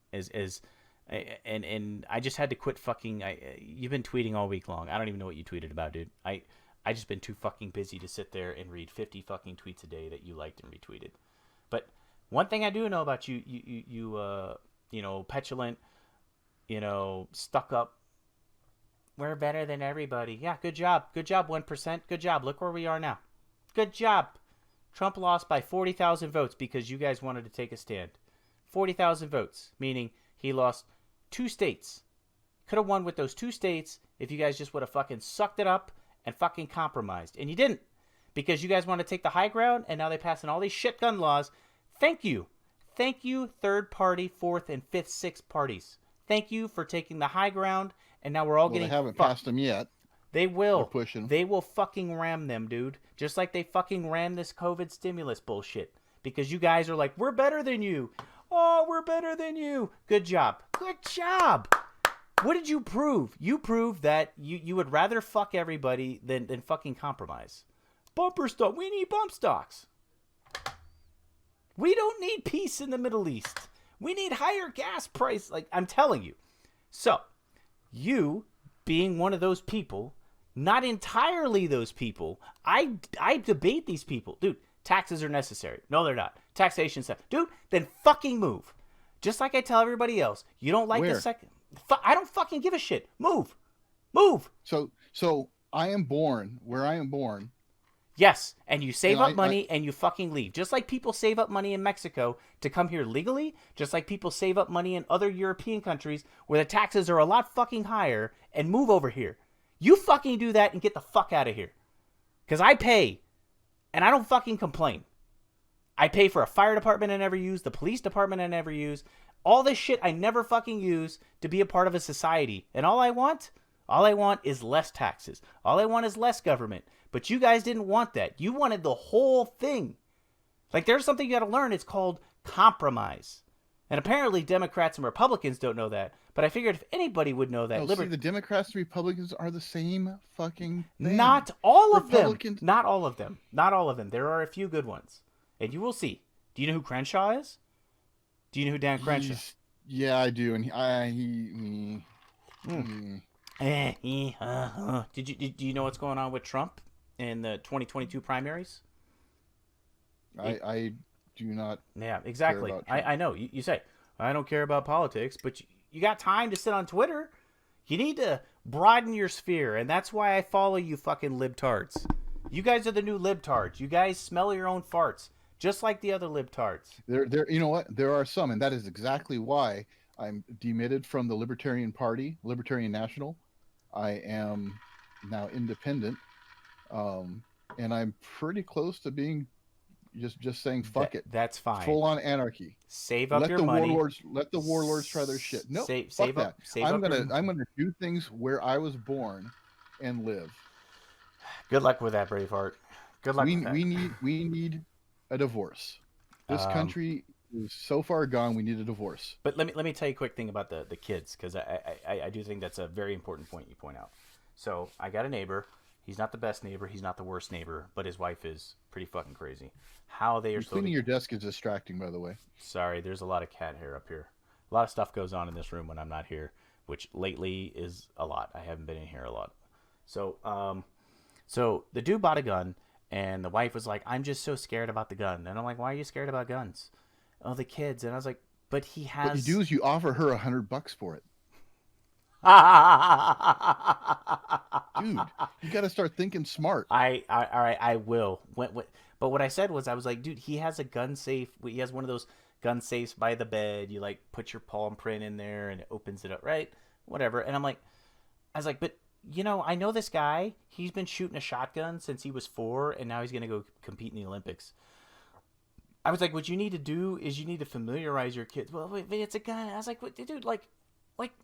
and I just had to quit fucking. You've been tweeting all week long. I don't even know what you tweeted about, dude. I just been too fucking busy to sit there and read 50 fucking tweets a day that you liked and retweeted. But one thing I do know about you, petulant, stuck up. We're better than everybody. Yeah, good job. Good job, 1%. Good job. Look where we are now. Good job. Trump lost by 40,000 votes because you guys wanted to take a stand. 40,000 votes, meaning he lost 2 states. Could have won with those 2 states if you guys just would have fucking sucked it up and fucking compromised. And you didn't. Because you guys want to take the high ground, and now they're passing all these shit gun laws. Thank you. Thank you, third party, fourth, and fifth, sixth parties. Thank you for taking the high ground, and now we're all getting They haven't passed them yet. They will. They're pushing. They will fucking ram them, dude. Just like they fucking ram this COVID stimulus bullshit. Because you guys are like, we're better than you. Oh, we're better than you. Good job. Good job. What did you prove? You proved that you would rather fuck everybody than fucking compromise. Bumper stock. We need bump stocks. We don't need peace in the Middle East. We need higher gas price. Like, I'm telling you. So, you being one of those people, not entirely those people, I debate these people. Dude, taxes are necessary. No, they're not. Taxation's not. Dude, then fucking move. Just like I tell everybody else. You don't like the second. I don't fucking give a shit. Move. Move. So I am born where I am born. Yes, and you save up money and you fucking leave. Just like people save up money in Mexico to come here legally, just like people save up money in other European countries where the taxes are a lot fucking higher and move over here. You fucking do that and get the fuck out of here. Because I pay, and I don't fucking complain. I pay for a fire department I never use, the police department I never use, all this shit I never fucking use to be a part of a society. And all I want is less taxes. All I want is less government. But you guys didn't want that. You wanted the whole thing. Like, there's something you got to learn. It's called compromise. And apparently Democrats and Republicans don't know that. But I figured if anybody would know that. See, the Democrats and Republicans are the same fucking thing. Not all of them. Not all of them. Not all of them. There are a few good ones. And you will see. Do you know who Crenshaw is? Do you know who Dan Crenshaw? Yeah, I do. And Do you know what's going on with Trump in the 2022 primaries? I do not. Yeah, exactly. I know. You say, I don't care about politics, but you got time to sit on Twitter. You need to broaden your sphere, and that's why I follow you fucking libtards. You guys are the new libtards. You guys smell your own farts, just like the other libtards. There. You know what? There are some, and that is exactly why I'm demitted from the Libertarian Party, Libertarian National. I am now independent, and I'm pretty close to being just saying fuck it. That's fine. Full on anarchy. Save up your money. Let the warlords try their shit. No, save that. Save I'm gonna do things where I was born and live. Good luck with that, Braveheart. Good luck with that. We need a divorce. This country is so far gone. We need a divorce. But let me tell you a quick thing about the kids, because I do think that's a very important point you point out. So I got a neighbor. He's not the best neighbor. He's not the worst neighbor, but his wife is pretty fucking crazy. How they are cleaning your desk is distracting, by the way. Sorry, there's a lot of cat hair up here. A lot of stuff goes on in this room when I'm not here, which lately is a lot. I haven't been in here a lot. So the dude bought a gun, and the wife was like, "I'm just so scared about the gun." And I'm like, "Why are you scared about guns?" "Oh, the kids." And I was like, "But he has." What you do is you offer her $100 for it. Dude, you got to start thinking smart. I will. But what I said was, I was like, dude, he has a gun safe. He has one of those gun safes by the bed. You like put your palm print in there and it opens it up, right? Whatever. And I was like, but I know this guy. He's been shooting a shotgun since he was 4, and now he's gonna go compete in the Olympics. I was like, what you need to do is you need to familiarize your kids. Well, wait, it's a gun. I was like, what, dude,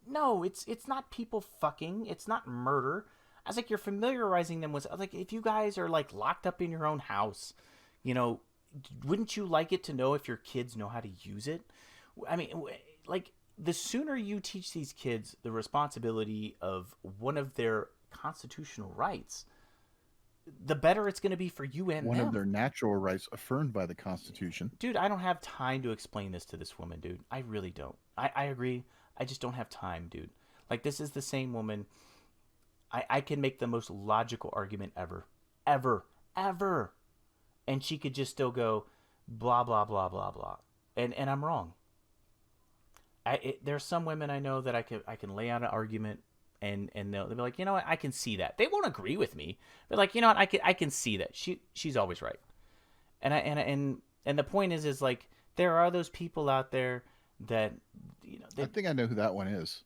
no, it's not people fucking. It's not murder. I was like, you're familiarizing them with. I was like, if you guys are like locked up in your own house, you know, wouldn't you like it to know if your kids know how to use it? I mean, like, the sooner you teach these kids the responsibility of one of their constitutional rights, the better it's going to be for you and One them. of their natural rights affirmed by the Constitution. Dude, I don't have time to explain this to this woman, dude. I really don't. I agree. I just don't have time, dude. Like, this is the same woman. I can make the most logical argument ever. Ever. Ever. And she could just still go, blah, blah, blah, blah, blah. And I'm wrong. There's some women I know that I can lay out an argument and they'll be like, you know what, I can see that. They won't agree with me, but like, you know what, I can see that. She's always right. And the point is like, there are those people out there that, I think I know who that one is.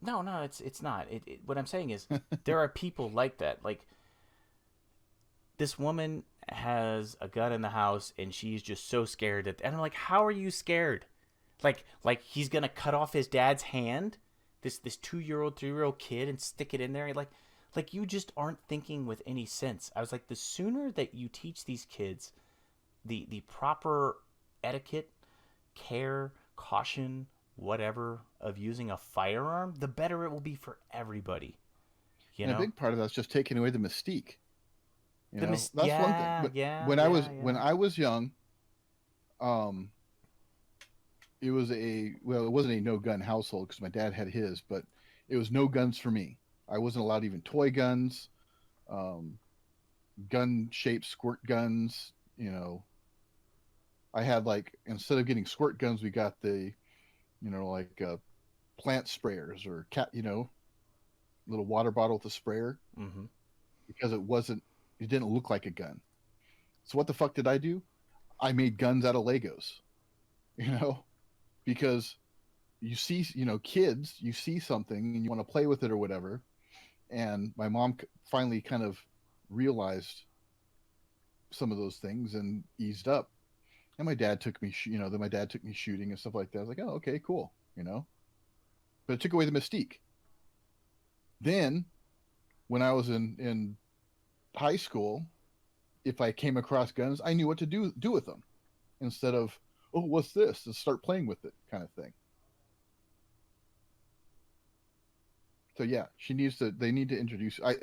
No, it's not. What I'm saying is, there are people like that. Like, this woman has a gun in the house and she's just so scared and I'm like, how are you scared? Like he's gonna cut off his dad's hand, this 2-year-old, 3-year-old kid, and stick it in there. Like you just aren't thinking with any sense. I was like, the sooner that you teach these kids the proper etiquette, care, caution, whatever of using a firearm, the better it will be for everybody. And a big part of that's just taking away the mystique. That's yeah, one thing. But yeah. When I was young, it was it wasn't a no gun household because my dad had his, but it was no guns for me. I wasn't allowed even toy guns, gun shaped squirt guns. I had, like, instead of getting squirt guns, we got the, plant sprayers or little water bottle with a sprayer, Mm-hmm. because it didn't look like a gun. So what the fuck did I do? I made guns out of Legos, because you see, kids, you see something and you want to play with it or whatever. And my mom finally kind of realized some of those things and eased up. And my dad took me, then my dad took me shooting and stuff like that. I was like, oh, okay, cool, But it took away the mystique. Then, when I was in high school, if I came across guns, I knew what to do with them, instead of, oh, what's this? Let's start playing with it, kind of thing. So yeah, they need to introduce. I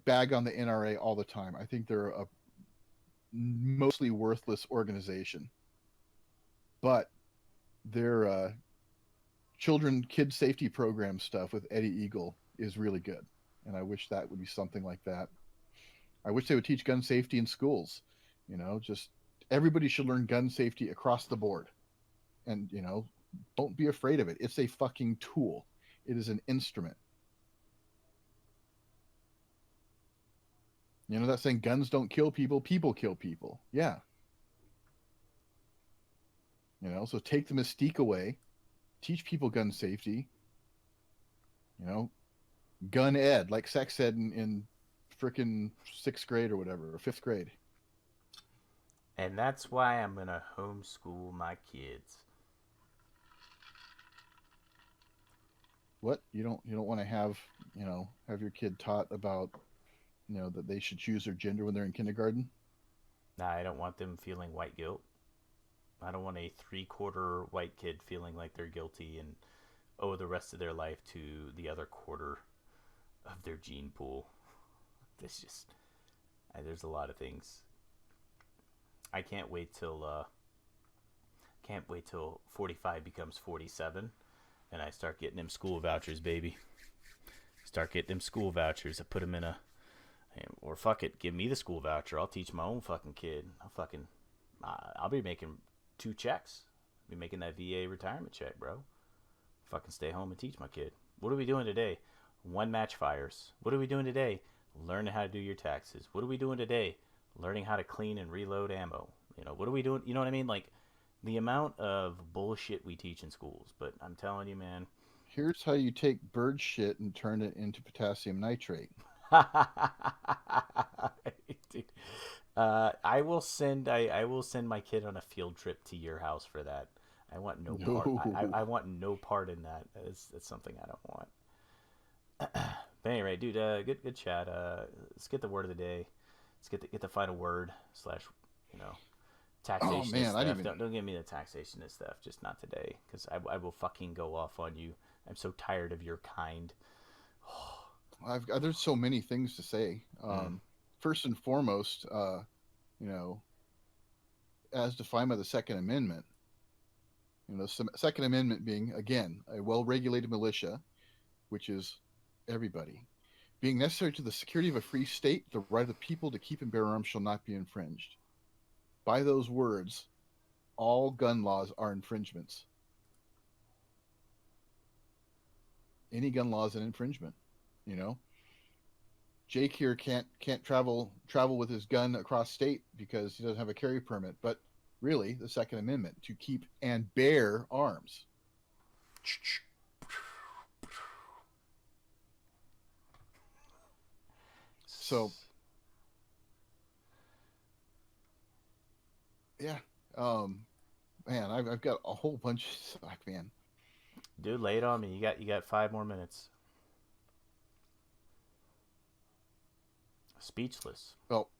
bag on the NRA all the time. I think they're a mostly worthless organization, but their kid safety program stuff with Eddie Eagle is really good, and I wish that would be something like that. I wish they would teach gun safety in schools. Just everybody should learn gun safety across the board, and don't be afraid of it. It's a fucking tool. It is an instrument. That saying, guns don't kill people, people kill people. Yeah. So take the mystique away, teach people gun safety, gun ed, like sex ed in frickin' 6th grade or whatever, or 5th grade. And that's why I'm going to homeschool my kids. What? You don't want to have your kid taught about, that they should choose their gender when they're in kindergarten? Nah, I don't want them feeling white guilt. I don't want a 3/4 white kid feeling like they're guilty and owe the rest of their life to the other quarter of their gene pool. There's a lot of things. I can't wait till 45 becomes 47 and I start getting them school vouchers, baby. Start getting them school vouchers. I put them in or fuck it, give me the school voucher. I'll teach my own fucking kid. I'll be making 2 checks. I'll be making that VA retirement check, bro. Fucking stay home and teach my kid. What are we doing today? 1 match fires. What are we doing today? Learning how to do your taxes. What are we doing today? learning how to clean and reload ammo. What are we doing? You know what I mean? Like the amount of bullshit we teach in schools. But I'm telling you, man. Here's how you take bird shit and turn it into potassium nitrate. Dude, I will send. I will send my kid on a field trip to your house for that. I want no part. No. I want no part in that. It's something I don't want. But anyway, dude, good chat. Let's get the word of the day. Let's get the final word slash, you know, Oh taxation man, I stuff. didn't even. Don't give me the taxation stuff. Just not today, because I will fucking go off on you. I'm so tired of your kind. There's so many things to say. Mm. First and foremost, you know, as defined by the Second Amendment, Second Amendment being again a well-regulated militia, which is everybody, being necessary to the security of a free state, the right of the people to keep and bear arms shall not be infringed. By those words, all gun laws are infringements. Any gun law is an infringement. You know, Jake here can't travel with his gun across state because he doesn't have a carry permit. But really, the Second Amendment to keep and bear arms. So yeah, man, I've got a whole bunch of stuff, man. Dude, lay it on me. You got 5 more minutes. Speechless. Well,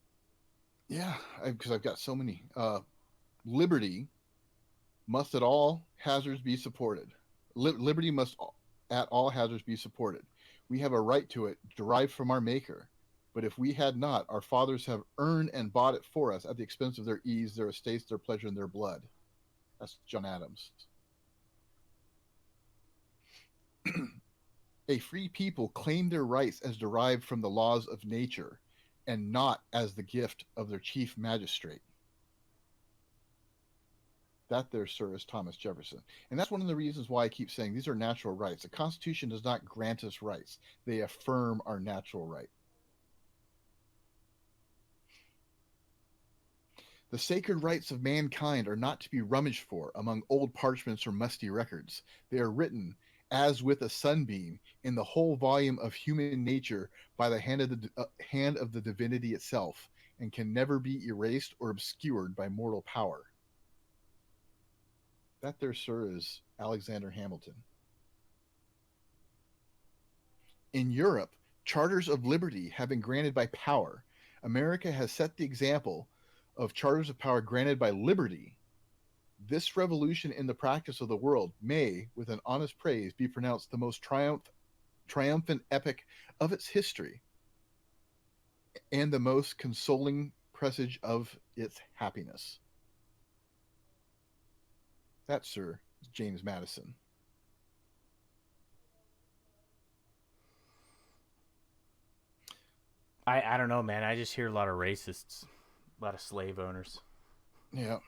yeah, because I've got so many. Liberty must at all hazards be supported. Liberty must at all hazards be supported. We have a right to it derived from our Maker. But if we had not, our fathers have earned and bought it for us at the expense of their ease, their estates, their pleasure, and their blood. That's John Adams. A free people claim their rights as derived from the laws of nature and not as the gift of their chief magistrate. That there, sir, is Thomas Jefferson. And that's one of the reasons why I keep saying these are natural rights. The Constitution does not grant us rights. They affirm our natural right. The sacred rights of mankind are not to be rummaged for among old parchments or musty records. They are written, as with a sunbeam, in the whole volume of human nature by the hand of the divinity itself, and can never be erased or obscured by mortal power. That there, sir, is Alexander Hamilton. In Europe, charters of liberty have been granted by power. America has set the example of charters of power granted by liberty. This revolution in the practice of the world may, with an honest praise, be pronounced the most triumphant epic of its history and the most consoling presage of its happiness. That, sir, is James Madison. I don't know, man. I just hear a lot of racists, a lot of slave owners. Yeah.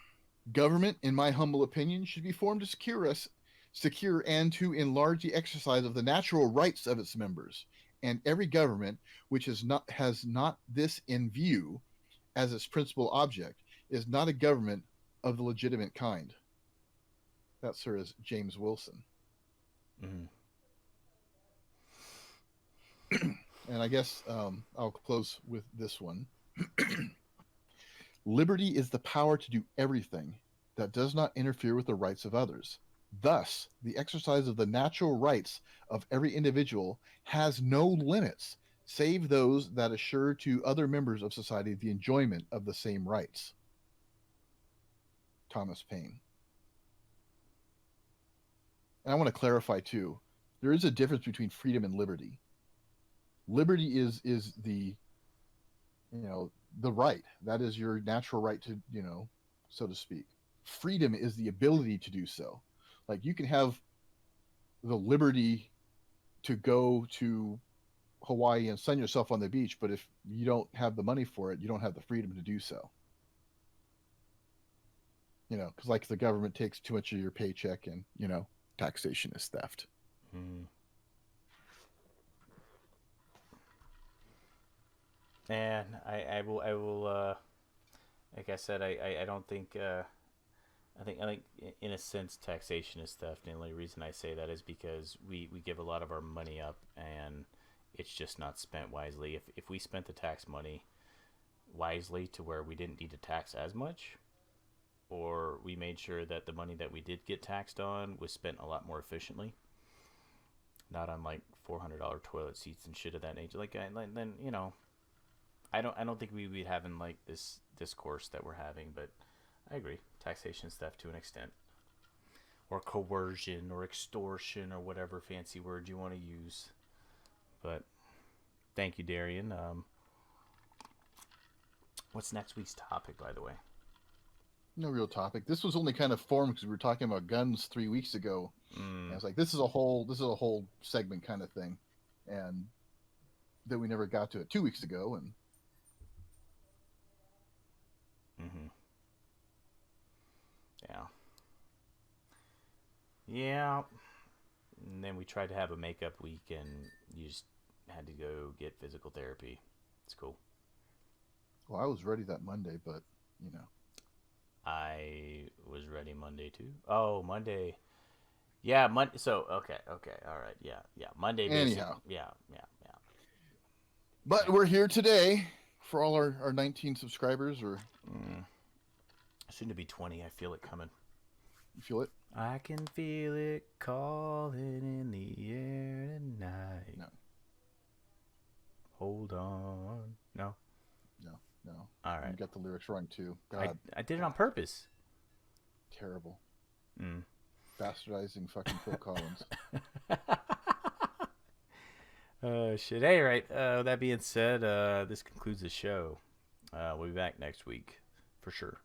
Government, in my humble opinion, should be formed to secure and to enlarge the exercise of the natural rights of its members. And every government which has not this in view as its principal object is not a government of the legitimate kind. That, sir, is James Wilson. Mm-hmm. And I guess I'll close with this one. Liberty is the power to do everything that does not interfere with the rights of others. Thus, the exercise of the natural rights of every individual has no limits, save those that assure to other members of society the enjoyment of the same rights. Thomas Paine. And I want to clarify too, there is a difference between freedom and liberty. Liberty is the the right. That is your natural right to, so to speak. Freedom is the ability to do so. Like you can have the liberty to go to Hawaii and sun yourself on the beach, but if you don't have the money for it, you don't have the freedom to do so. Because like the government takes too much of your paycheck and, taxation is theft. Mm. And I will like I said, I don't think I think in a sense taxation is theft. And the only reason I say that is because we give a lot of our money up and it's just not spent wisely. If we spent the tax money wisely to where we didn't need to tax as much, or we made sure that the money that we did get taxed on was spent a lot more efficiently, not on like $400 toilet seats and shit of that nature. Then I don't think we would be having like this discourse that we're having. But I agree, taxation is theft to an extent, or coercion, or extortion, or whatever fancy word you want to use. But thank you, Darian. What's next week's topic, by the way? No real topic. This was only kind of formed because we were talking about guns 3 weeks ago. And I was like, this is a whole segment kind of thing, and then we never got to it 2 weeks ago. And yeah. And then we tried to have a makeup week, and you just had to go get physical therapy. It's cool. Well, I was ready that Monday, but I was ready Monday too. Oh, Monday. Yeah, Monday. So okay, all right, yeah. Monday. Anyhow, yeah. But we're here today for all our 19 subscribers, or soon to be 20. I feel it coming. You feel it? I can feel it calling in the air tonight. No. Hold on. No. All right. You got the lyrics wrong too. God. I did it on purpose. Terrible. Bastardizing fucking Phil Collins. Shit. Hey, right. That being said, this concludes the show. We'll be back next week for sure.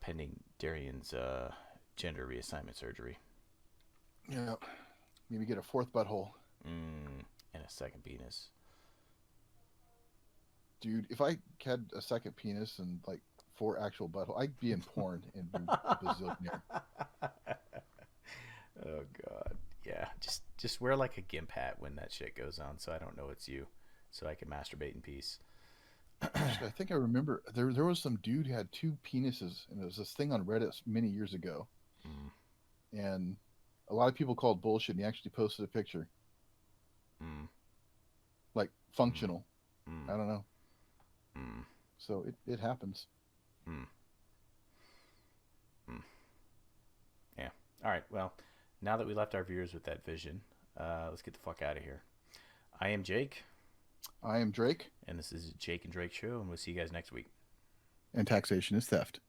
Pending Darian's gender reassignment surgery. Yeah. Maybe get a fourth butthole. And a second penis. Dude, if I had a second penis and like 4 actual butthole, I'd be in porn and be a bazillionaire. Oh God, yeah. Just wear like a gimp hat when that shit goes on, so I don't know it's you, so I can masturbate in peace. I think I remember there was some dude who had 2 penises, and there was this thing on Reddit many years ago, and a lot of people called bullshit. And he actually posted a picture, like functional. I don't know. So it happens. Yeah. All right. Well, now that we left our viewers with that vision, let's get the fuck out of here. I am Jake. I am Drake. And this is Jake and Drake Show, and we'll see you guys next week. And taxation is theft.